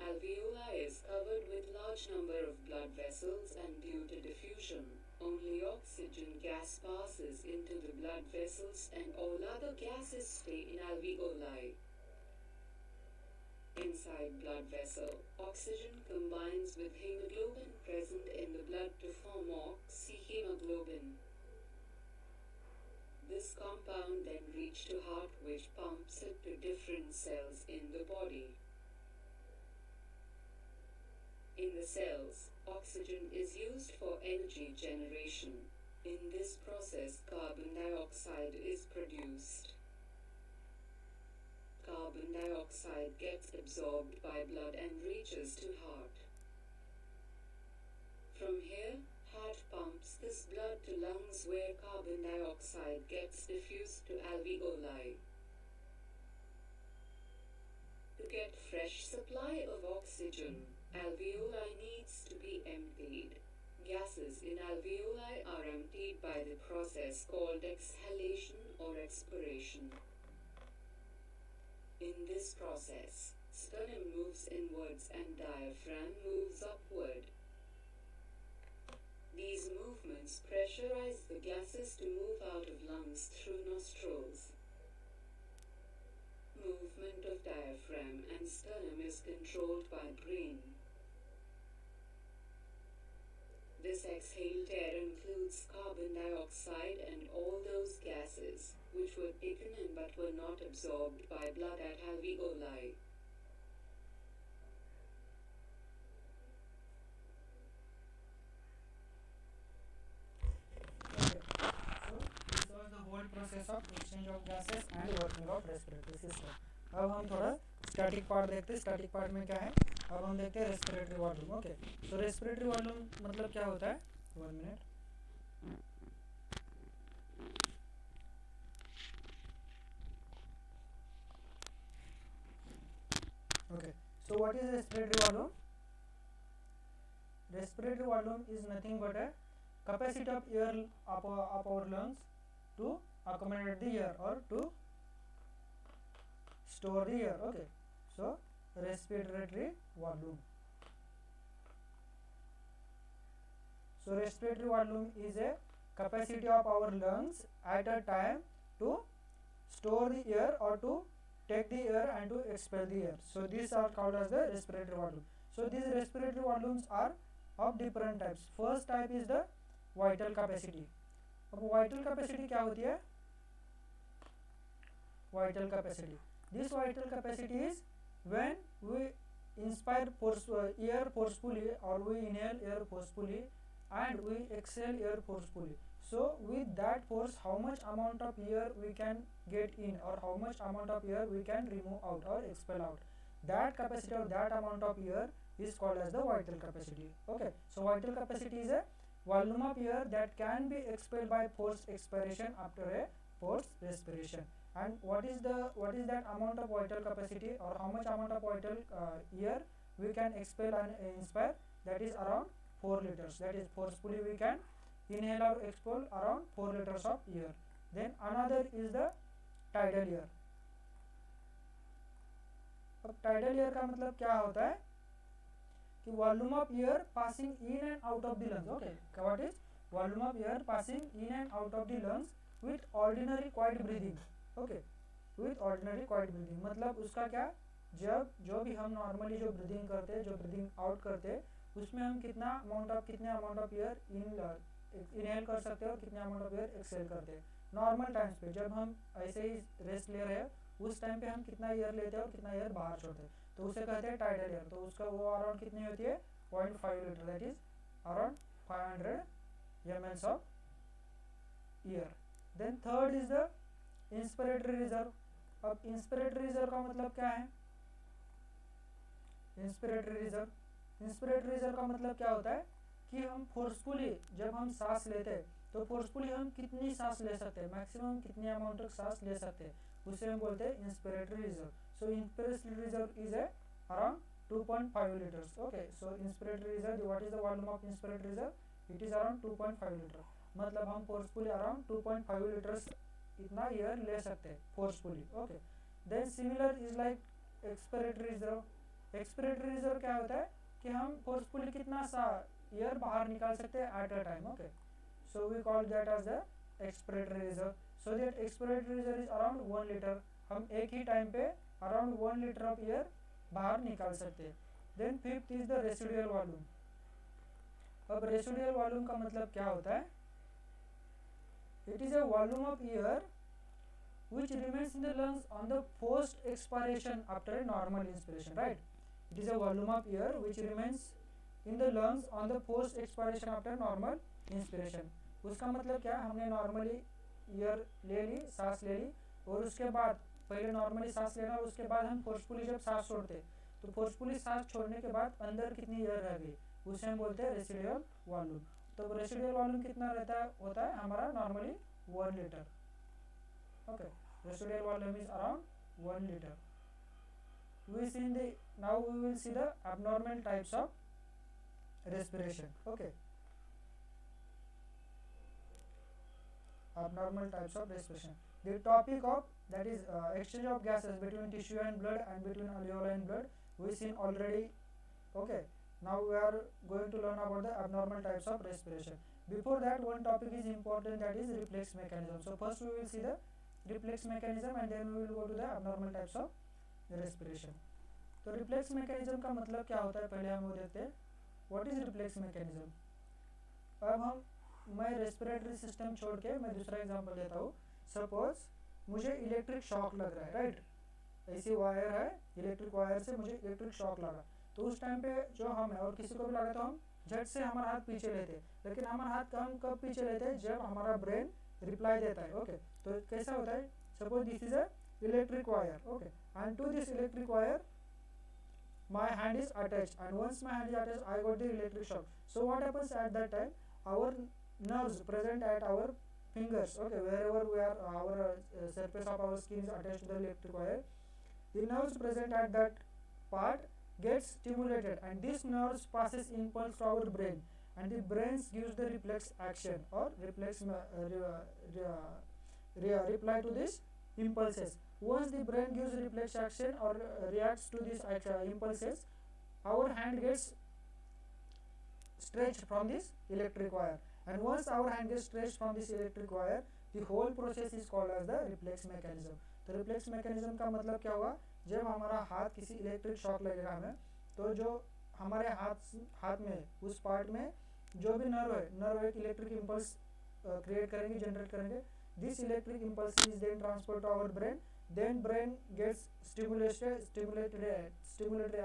Alveoli is covered with large number of blood vessels, and due to diffusion, only oxygen gas passes into the blood vessels and all other gases stay in alveoli. Inside blood vessel, oxygen combines with hemoglobin present in the blood to form oxyhemoglobin. This compound then reaches to heart, which pumps it to different cells in the body. In the cells, oxygen is used for energy generation. In this process, carbon dioxide is produced. Carbon dioxide gets absorbed by blood and reaches to heart. From here, heart pumps this blood to lungs where carbon dioxide gets diffused to alveoli. To get fresh supply of oxygen, alveoli needs to be emptied. Gases in alveoli are emptied by the process called exhalation or expiration. In this process, sternum moves inwards and diaphragm moves upward. These movements pressurize the gases to move out of lungs through nostrils. Movement of diaphragm and sternum is controlled by brain. This exhaled air includes carbon dioxide and all those gases which were taken in but were not absorbed by blood at alveoli. So this was the whole process of exchange of gases and working of respiratory system. अब हम थोड़ा static part देखते हैं। Static part में क्या है, अब हम देखते हैं रेस्पिरेटरी वॉल्यूम। ओके, तो रेस्पिरेटरी वॉल्यूम मतलब क्या होता है, 1 minute. Okay, so what is respiratory volume? Respiratory volume is nothing but a capacity of air of our lungs to accommodate the air or to store the air. Okay, so respiratory volume. So respiratory volume is a capacity of our lungs at a time to store the air or to take the air and to expel the air. So these are called as the respiratory volume. So these respiratory volumes are of different types. First type is the vital capacity. अब vital capacity क्या होती है? Vital capacity. This vital capacity is when we inspire air forcefully or we inhale air forcefully and we exhale air forcefully. So with that force, how much amount of air we can get in or how much amount of air we can remove out or expel out, that capacity or that amount of air is called as the vital capacity. Okay, so vital capacity is a volume of air that can be expelled by forced expiration after a forced respiration. And what is that amount of vital capacity, or how much amount of vital air we can expel and inspire? That is around 4 liters. That is, forcefully we can inhale or expel around 4 liters of air. Then another is the tidal air. अब tidal air का मतलब क्या होता है कि volume of air passing in and out of the lungs. Okay, what is volume of air passing in and out of the lungs with ordinary quiet breathing. Okay, with ordinary quiet breathing मतलब उसका क्या, जब जो भी हम normally जो breathing करते हैं, जो ब्रीदिंग आउट करते हैं, उसमें हम कितने अमाउंट ऑफ एयर इनहेल कर सकते हैं और कितने अमाउंट ऑफ एयर एक्सहेल करते हैं. नॉर्मल टाइम्स पे जब हम ऐसे ही रेस्ट ले रहे हैं, उस टाइम पे हम कितना एयर लेते हैं और कितना एयर बाहर छोड़ते हैं, तो उसे कहते हैं टाइडल एयर. तो उसका वो अराउंड कितनी होती है, 0.5 litre. That is around 500 ml of air. Then third is the inspiratory reserve. अब इंस्पिरेटरी रिजर्व का मतलब क्या है? इंस्पिरेटरी रिजर्व का मतलब क्या होता है कि हम फोर्सफुली जब हम सांस लेते हैं, तो फोर्सफुली हम कितनी सांस ले सकते हैं, मैक्सिमम कितनी अमाउंट तक सांस ले सकते हैं, उसे हम बोलते हैं inspiratory reserve. So inspiratory reserve is around 2.5 liters. Okay, so inspiratory reserve, what is the volume of inspiratory reserve? It is around 2.5 liter. मतलब हम फोर्सफुली अराउंड 2.5 liters इतना एयर ले सकते हैं forcefully. Okay, then similar is like expiratory reserve. Expiratory reserve क्या होता है कि हम फोर्सफुली कितना सा एयर बाहर निकाल सकते हैं at a time. Okay, so we call that as the expiratory reserve. So that expiratory reserve is around 1 litre. हम एक ही टाइम पे अराउंड 1 लीटर ऑफ एयर बाहर निकाल सकते हैं. Then fifth is the residual volume. अब रेसिडुअल वॉल्यूम का मतलब क्या होता है? It is a volume of air which remains in the lungs on the forced expiration after a normal inspiration, right? It is a volume of air which remains in the lungs on the forced expiration after normal inspiration. उसका मतलब क्या, हमने normally air ले ली, सांस ले ली, और उसके बाद पहले नॉर्मली सांस लेना, और उसके बाद हम फोर्सफुली जब सांस छोड़ते, तो फोर्सफुली सांस छोड़ने के बाद अंदर कितनी एयर रह गई, उसे हम बोलते हैं रेसिडुअल वॉल्यूम. तो रेसिडुअल वॉल्यूम कितना होता है हमारा normally 1 litre. Okay, residual volume is around 1 liter. Now we will see the abnormal types of respiration. Okay, abnormal types of respiration. The topic of that is exchange of gases between tissue and blood and between alveoli and blood we seen already. Okay, now we are going to learn about the abnormal types of respiration. Before that, one topic is important, that is reflex mechanism. So first we will see the reflex mechanism and then we will go to the abnormal types of respiration. तो reflex mechanism का मतलब क्या होता है, पहले हम वो देखते हैं. What is reflex mechanism? अब मैं रेस्पिरेटरी सिस्टम छोड़ के मैं दूसरा एग्जांपल देता हूँ. सपोज मुझे इलेक्ट्रिक शॉक लग रहा है, राइट? ऐसी वायर है, इलेक्ट्रिक वायर से मुझे इलेक्ट्रिक शॉक लगा, तो उस टाइम पे जो हम है और किसी को भी लगा तो हम झट से हमारा हाथ पीछे लेते हैं. लेकिन हमारा हाथ हम कब पीछे लेते हैं, जब हमारा ब्रेन रिप्लाई देता है. ओके, तो कैसा होता है, suppose this is a electric wire. Okay, and to this electric wire my hand is attached, and once my hand is attached I got the electric shock. So what happens at that time, our nerves present at our fingers, okay, wherever we are, our surface of our skin is attached to the electric wire, the nerves present at that part gets stimulated, and this nerves passes impulse to our brain, and the brain gives the reflex action or reflex reply to these impulses. Once the brain gives reflex action or reacts to these impulses, our hand gets stretched from this electric wire, and once our hand gets stretched from this electric wire, the whole process is called as the reflex mechanism. तो reflex mechanism का मतलब क्या हुआ, जब हमारा हाथ किसी electric shock लगेगा हमें, तो जो हमारे हाथ में उस पार्ट में जो भी नर्व एक इलेक्ट्रिक इम्पल्स क्रिएट करेंगे, जनरेट करेंगे. This electric impulse is then transfer to our brain. Then brain gets stimulatory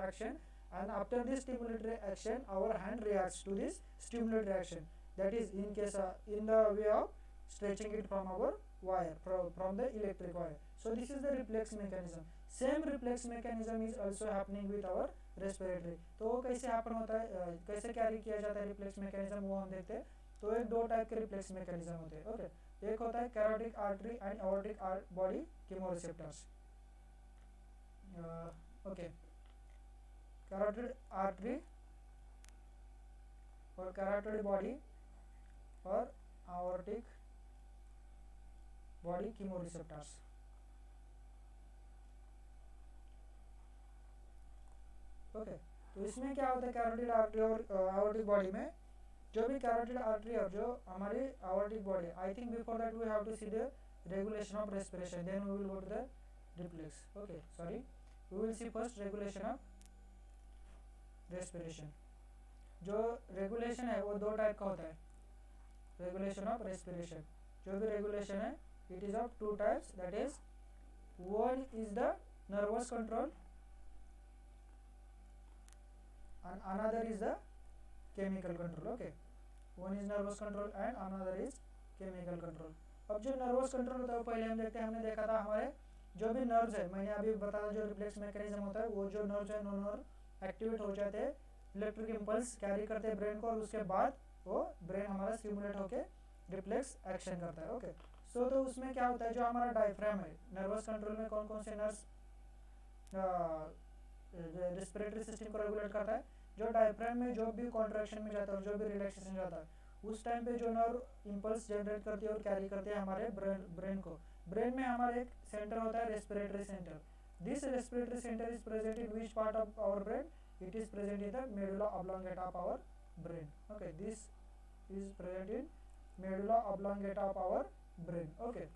action, and after this stimulatory action our hand reacts to this stimulatory action, that is in case in the way of stretching it from our wire, from the electric wire. So this is the reflex mechanism. Same reflex mechanism is also happening with our respiratory. तो कैसे happen होता है, कैसे carry किया जाता है reflex mechanism, वो हम देखते हैं. तो एक दो टाइप के रिफ्लेक्स मैकेनिज्म होते हैं। ओके, एक होता है carotid artery and aortic body chemoreceptors. Okay, carotid artery और कैरोटिड बॉडी और aortic बॉडी कीमोरिसेप्टर्स। ओके, तो इसमें क्या होता है कैरोटिड आर्टरी और aortic बॉडी में, जो भी कैरोटिड आर्टरी और जो हमारी aortic body, I think before that we have to see the regulation of respiration, then we will go to the reflex. Okay, sorry, we will see first regulation of respiration. जो regulation है वो दो type का होता है, regulation of respiration. जो भी regulation है it is of two types, that is one is the nervous control and another is the chemical control. Okay, one is nervous control and another is chemical control. अब जो nervous control होता है वो पहले हम देखते हैं, हमने देखा था हमारे जो भी नर्व्स है, मैंने अभी बताया जो रिफ्लेक्स मैकेनिज्म होता है, वो जो नर्व्स है नर्व एक्टिवेट हो जाते हैं, इलेक्ट्रिक इम्पल्स कैरी करते हैं ब्रेन को, और उसके बाद वो ब्रेन हमारा स्टिमुलेट होके रिफ्लेक्स एक्शन करता है। ओके, सो तो उसमें क्या होता है, जो हमारा डायफ्राम है, नर्वस कंट्रोल में कौन कौन से नर्व्स रेस्पिरेटरी सिस्टम को रेगुलेट करता है, जो डायफ्राम में जो भी कॉन्ट्रैक्शन में जाता है और जो भी रिलैक्सेशन जाता है, उस टाइम पे जो नर्व इम्पल्स जनरेट करती है और कैरी करती है हमारे ब्रेन को। ब्रेन में हमारे एक सेंटर होता है respiratory centre. This respiratory centre is present in which part of our brain, it is present in the medulla oblongata of our brain. Okay, this is present in medulla oblongata of our brain. Okay,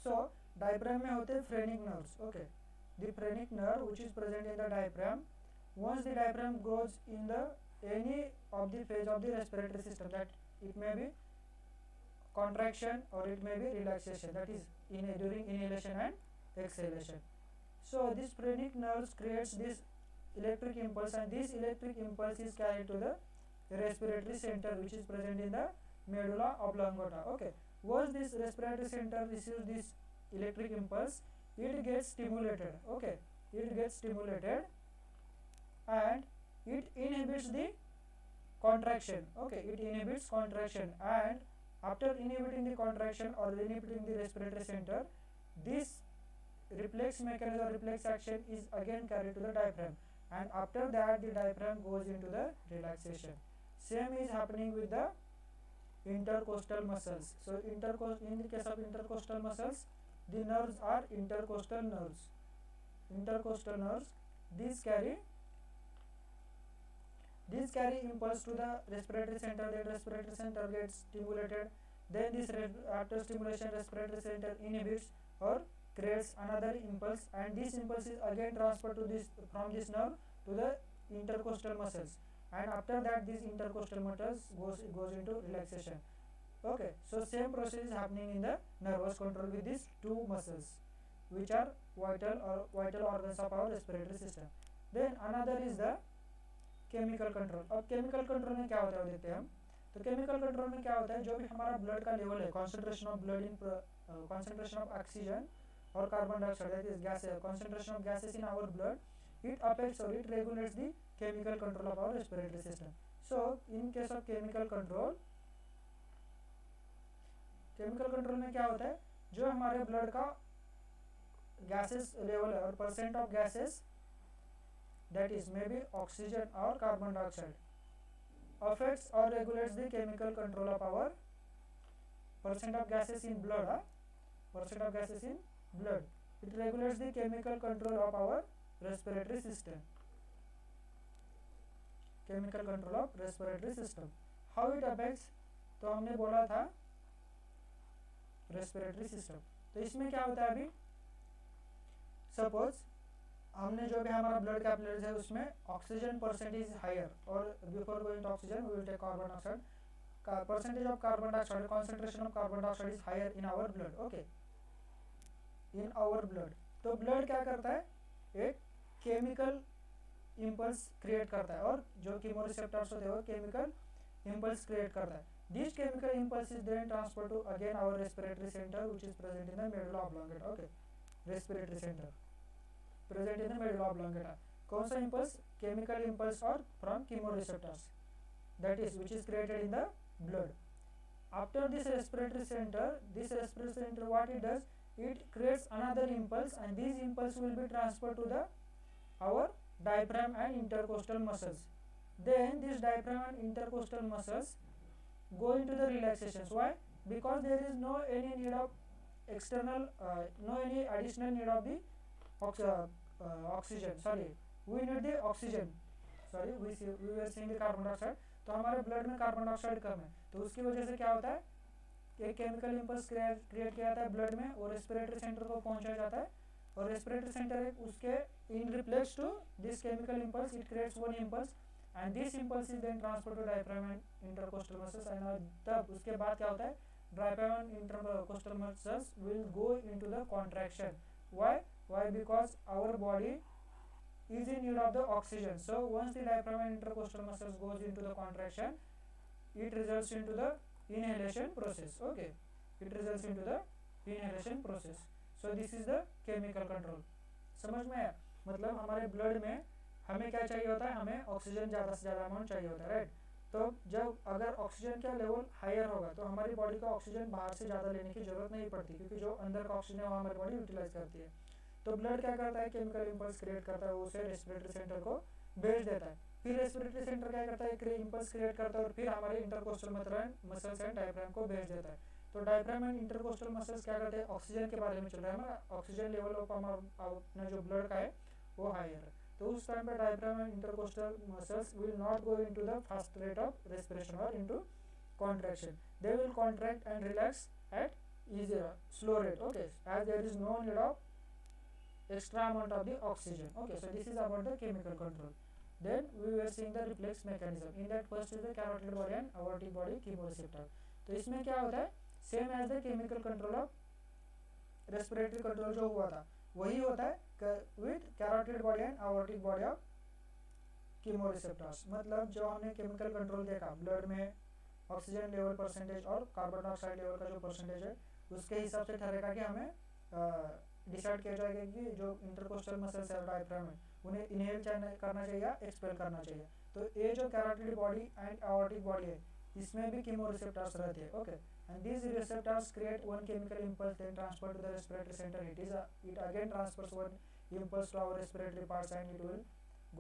so diaphragm में होते हैं phrenic nerves. Okay, the phrenic nerve which is present in the diaphragm, once the diaphragm grows in the any of the phase of the respiratory system, that it may be contraction or it may be relaxation, that is during inhalation and exhalation. So this phrenic nerve creates this electric impulse, and this electric impulse is carried to the respiratory center which is present in the medulla oblongata. Okay, once this respiratory center receives this electric impulse, it gets stimulated. Okay, it gets stimulated and it inhibits the contraction. Okay, it inhibits contraction, and after inhibiting the contraction or inhibiting the respiratory center, this reflex mechanism or reflex action is again carried to the diaphragm, and after that the diaphragm goes into the relaxation. Same is happening with the intercostal muscles. So in the case of intercostal muscles, the nerves are intercostal nerves. Intercostal nerves, these carry impulse to the respiratory center. That respiratory center gets stimulated, then this after stimulation respiratory center inhibits or creates another impulse, and this impulse is again transferred to this from this nerve to the intercostal muscles, and after that these intercostal muscles goes into relaxation. Okay, so same process is happening in the nervous control with these two muscles which are vital organs of our respiratory system. Then another is the chemical control. अब chemical control में क्या होता है देखते हैं हम। तो chemical control में क्या होता है, जो भी हमारा blood का level है, concentration of blood in concentration of oxygen और carbon dioxide, that is gas, concentration of gases in our blood, it affects or it regulates the chemical control of our respiratory system. So in case of chemical control में क्या होता है, जो हमारे blood का gases level है और percent of gases, that is may be oxygen और carbon dioxide, affects or regulates the chemical control of our percent of gases in blood. Percent of gases in blood, it regulates the chemical control of our respiratory system. Chemical control of respiratory system, how it affects, तो हमने बोला था respiratory system. तो इसमें क्या होता है, अभी सपोज हमने जो भी हमारा ब्लड कैपिलरीज है उसमें ऑक्सीजन परसेंटेज हायर, और before going to oxygen we will take carbon dioxide, percentage of carbon dioxide, concentration of carbon dioxide is higher in our blood. Okay, in our blood, तो blood क्या करता है, एक chemical impulse create करता है, और जो कीमोरिसेप्टर्स होते हैं वो केमिकल इम्पल्स क्रिएट करता है। This chemical impulse is then transferred to again our respiratory center which is present in the medulla oblongata. Okay, respiratory center present in the medulla oblongata. कौन सा impulse, chemical impulse or from chemoreceptors, that is which is created in the blood. after this respiratory center what it does, it creates another impulse, and this impulse will be transferred to the our diaphragm and intercostal muscles. Then this diaphragm and intercostal muscles go into the relaxations. Why? Because there is no any need of external no any additional need of the oxygen, sorry, we need the oxygen, sorry we were saying the carbon dioxide, तो हमारे blood में carbon dioxide कम है, तो उसकी वजह से क्या होता है, एक केमिकल इंपल्स क्रिएट किया जाता है ब्लड में और रेस्पिरेटरी सेंटर को पहुंचाया जाता है, और रेस्पिरेटरी सेंटर उसके in response to this chemical impulse it creates one impulse, and this impulse is then transfer to diaphragm and intercostal muscles, and तब उसके बाद क्या होता है, diaphragm and intercostal muscles will go into the contraction. Why? Because our body is in need of the oxygen. So once the diaphragm and intercostal muscles goes into the contraction, it results into the inhalation process. Okay, it results into the inhalation process. So this is the chemical control. समझ में आया? मतलब हमारे blood में हमें क्या चाहिए होता है, हमें ऑक्सीजन ज़्यादा से ज़्यादा अमाउंट चाहिए होता है, राइट. तो जब अगर ऑक्सीजन का लेवल हायर होगा तो हमारी बॉडी को ऑक्सीजन बाहर से ज़्यादा लेने की ज़रूरत नहीं पड़ती, क्योंकि जो अंदर का ऑक्सीजन है वो हमारी बॉडी यूटिलाइज करती है. तो ब्लड क्या करता है, केमिकल इंपल्स क्रिएट करता है, उसे रेस्पिरेटरी सेंटर को भेज देता है, फिर रेस्पिरेटरी सेंटर क्या करता है, इंपल्स क्रिएट करता है और फिर हमारे इंटरकोस्टल मसल्स एंड डायफ्राम को भेज देता है. तो डायफ्राम एंड इंटरकोस्टल मसल्स क्या करते हैं, ऑक्सीजन के बारे में चल रहा है हमारा, ऑक्सीजन लेवल ऑफ हमारा अपना जो ब्लड का है वो हायर है, तो उस टाइम पे diaphragm and intercostal muscles will not go into the fast rate of respiration और into contraction, they will contract and relax at easy slow rate. Okay, as there is no need of extra amount of the oxygen. Okay, so this is about the chemical control. Then we were seeing the reflex mechanism. In that first is the carotid body and aortic body chemoreceptor. तो इसमें क्या होता है, same as the chemical control of respiratory control जो हुआ था वही होता है with carotid body and aortic body of chemoreceptors. मतलब जो हमने केमिकल कंट्रोल देखा ब्लड में ऑक्सीजन लेवल परसेंटेज और कार्बन डाइऑक्साइड लेवल का जो परसेंटेज है उसके हिसाब से ठहरेगा कि हमें डिसाइड किया जाएगा कि जो इंटरकोस्टल मसल्स है डायफ्राम है उन्हें इनहेल करना चाहिए या एक्सपेल करना चाहिए. तो ये जो carotid body and aortic body है इसमें भी कीमोरिसेप्टर्स रहते हैं. Okay, and these receptors create one chemical impulse then transfer to the respiratory center. It again transfers one impulse to our respiratory parts and it will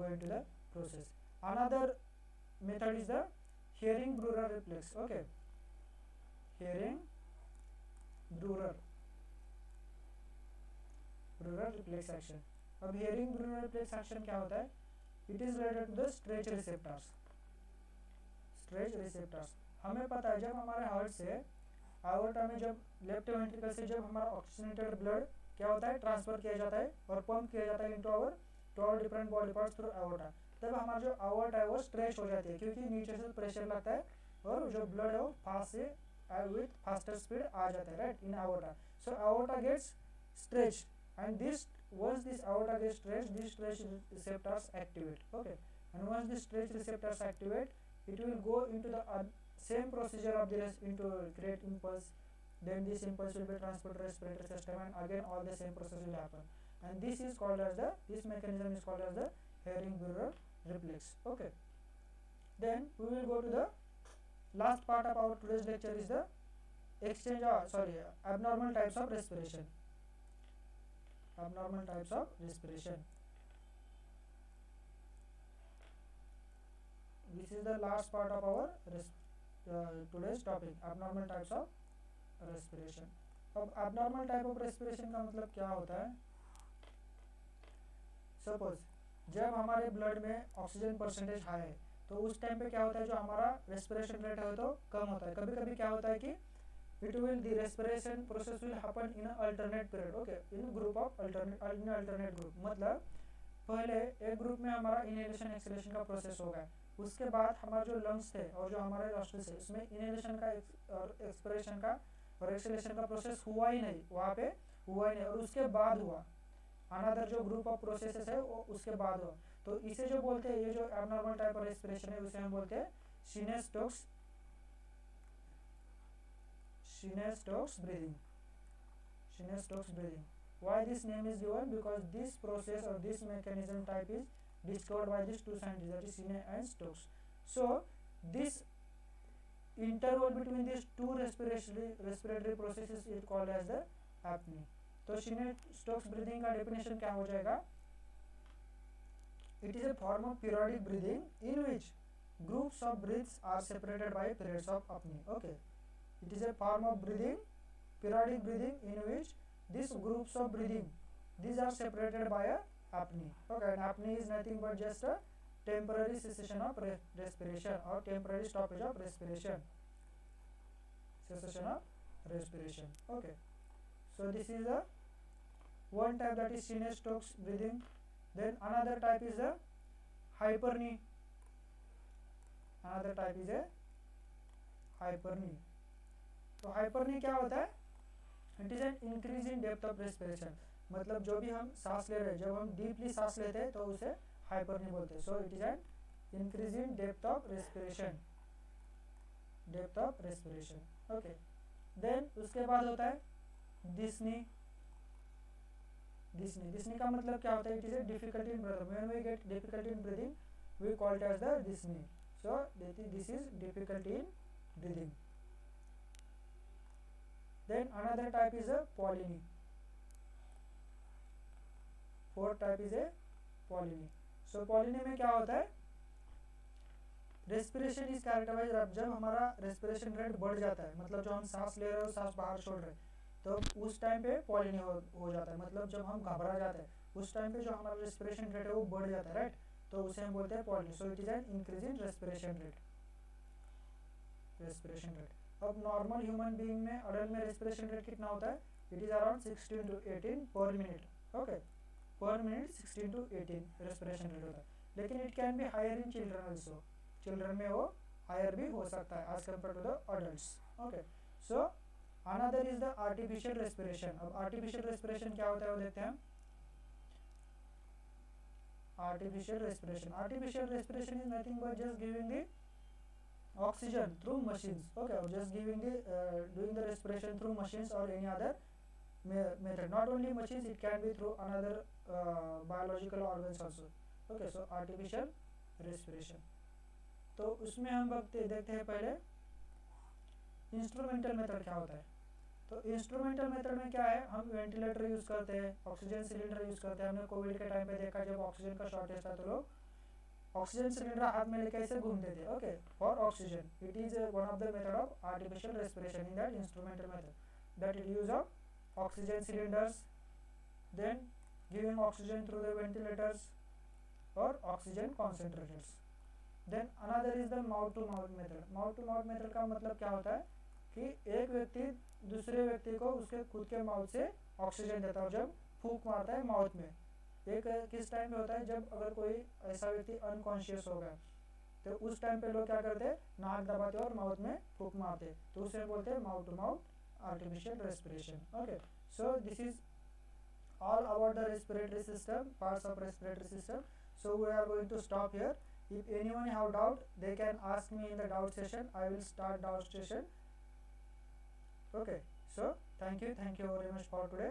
go into the process. Another method is the Hering-Breuer reflex. Okay, Hering-Breuer reflex action. अब Hering-Breuer reflex action क्या होता है, it is related to the stretch receptors. हमें पता है जब हमारे heart से आवर्टा में जब लेफ्ट वेंट्रिकल से जब हमारा ऑक्सीजनेटेड ब्लड क्या होता है ट्रांसफर किया जाता है और पंप किया जाता है into our different body parts through aorta, तब हमारा जो आवर्टा है वो स्ट्रेच हो जाती है क्योंकि नीचे से प्रेशर लगता है और जो ब्लड है वो फास्ट से विथ फास्टर स्पीड आ जाता है, right, in aorta. So aorta gets stretch and once this aorta gets stretched, these stretch receptors activate. Okay, and once the stretch receptors activate, it will go into the same procedure of the into create impulse, then this impulse will be transferred to respiratory system and again all the same process will happen, and this is called as this mechanism is called as the Hering-Breuer reflex. Okay, then we will go to the last part of our today's lecture is the abnormal types of respiration. This is the last part of our today's topic, abnormal types of respiration. अब abnormal type of respiration का मतलब क्या होता है, suppose जब हमारे blood में oxygen percentage high है तो उस टाइम पे क्या होता है, जो हमारा रेस्पिरेशन रेट है तो कम होता है. कभी कभी क्या होता है कि the respiration process will happen in an alternate period. Okay, in alternate group. मतलब पहले एक ग्रुप में हमारा इनहेलेशन एक्सहेलेशन का प्रोसेस होगा, उसके बाद हमारा जो लंग्स थे और जो हमारे नॉस्ट्रिल्स है उसमें इनहेलेशन का और एक्सपिरेशन का और एक्सहेलेशन का प्रोसेस हुआ ही नहीं, वहाँ पे हुआ ही नहीं और उसके बाद हुआ अनदर जो ग्रुप ऑफ प्रोसेसेस है वो उसके बाद हुआ. तो इसे जो बोलते हैं, ये जो एबनॉर्मल टाइप ऑफ रेस्पिरेशन है उसे हम बोलते हैं Cheyne-Stokes breathing. Why this name is given? Because this process or this mechanism type is discovered by these two scientists, that is Cheyne and Stokes. So this interval between these two respiratory processes is called as the apnea. तो Cheyne-Stokes breathing का definition क्या हो जाएगा? It is a form of periodic breathing in which groups of breaths are separated by periods of apnea. Okay, it is a form of breathing, periodic breathing, in which these groups of breathing, these are separated by a apnea. Okay, and apnea is nothing but just a temporary cessation of respiration or temporary stoppage of respiration. Cessation of respiration. Okay, so this is the one type, that is Cheyne-Stokes breathing. Then another type is a hyperpnea. Another type is a hyperpnea. तो hyperpnea क्या होता है? It is an increase in depth of respiration. मतलब जो भी हम सांस ले रहे हैं, जब हम डीपली सांस लेते हैं तो उसे hyperpnea बोलते हैं. So it is an increase in depth of respiration. Depth of respiration. Okay. Then उसके बाद होता है dyspnea. Dyspnea का मतलब क्या होता है? It is a difficulty in breathing. When we get difficulty in breathing, we call it as the dyspnea. So this is difficulty in breathing. Then another type is a polypnea. Fourth type is a polypnea. So polypnea में क्या होता है? Respiration is characterized जब हमारा respiration rate बढ़ जाता है, मतलब जो हम सांस ले रहे हो सांस बाहर छोड़ रहे हैं, तो उस टाइम पे पॉलिनी हो जाता है. मतलब जब हम घबरा जाते हैं उस टाइम पे जो हमारा रेस्पिरेशन रेट है वो बढ़ जाता है, राइट? तो उसे हम बोलते हैं polypnea. So it is an increase in respiration rate. Respiration rate. अब नॉर्मल ह्यूमन बीइंग में, अडल्ट में रेस्पिरेशन रेट कितना होता है? It is around 16 to 18 per minute. Okay, per minute 16 to 18 respiration rate होता है. लेकिन it can be higher in children also. Children में वो हायर भी हो सकता है as compare to the adults. Okay, so another is the artificial respiration. अब artificial respiration क्या होता है वो देखते हैं. Artificial respiration. Artificial respiration is nothing but just giving the oxygen through machines. Okay, or just giving the doing the respiration through machines or any other method. Not only machines, it can be through another biological organs also. Okay, so artificial respiration. तो उसमें हम देखते हैं पहले instrumental method क्या होता है. तो इंस्ट्रूमेंटल मेथड में क्या है? हम वेंटिलेटर यूज़ करते हैं, ऑक्सीजन सिलेंडर यूज़ करते हैं. हमने कोविड के टाइम पे देखा जब ऑक्सीजन का शॉर्टेज था तो लोग ऑक्सीजन सिलेंडर हाथ में लेके ऐसे घूमते थे. Okay, for oxygen. It is one of the method of artificial respiration in that instrumental method, that it use of oxygen cylinders, then giving oxygen through the ventilators और oxygen concentrators. Then another is the mouth to mouth method. Mouth to mouth method का मतलब क्या होता है कि एक व्यक्ति दूसरे व्यक्ति को उसके खुद के माउथ से ऑक्सीजन देता है जब फूंक मारता है माउथ में. एक किस टाइम पे होता है? जब अगर कोई ऐसा व्यक्ति अनकॉन्शियस हो गया तो उस टाइम पे लोग क्या करते हैं? नाक दबाते और माउथ में फूंक मारते, तो उसे बोलते हैं mouth to mouth artificial respiration. Okay, so this is all about the respiratory system, parts of respiratory system. So we are going to stop here. If anyone have doubt, they can ask me in the doubt session. I will start doubt session. Okay, so thank you very much for today.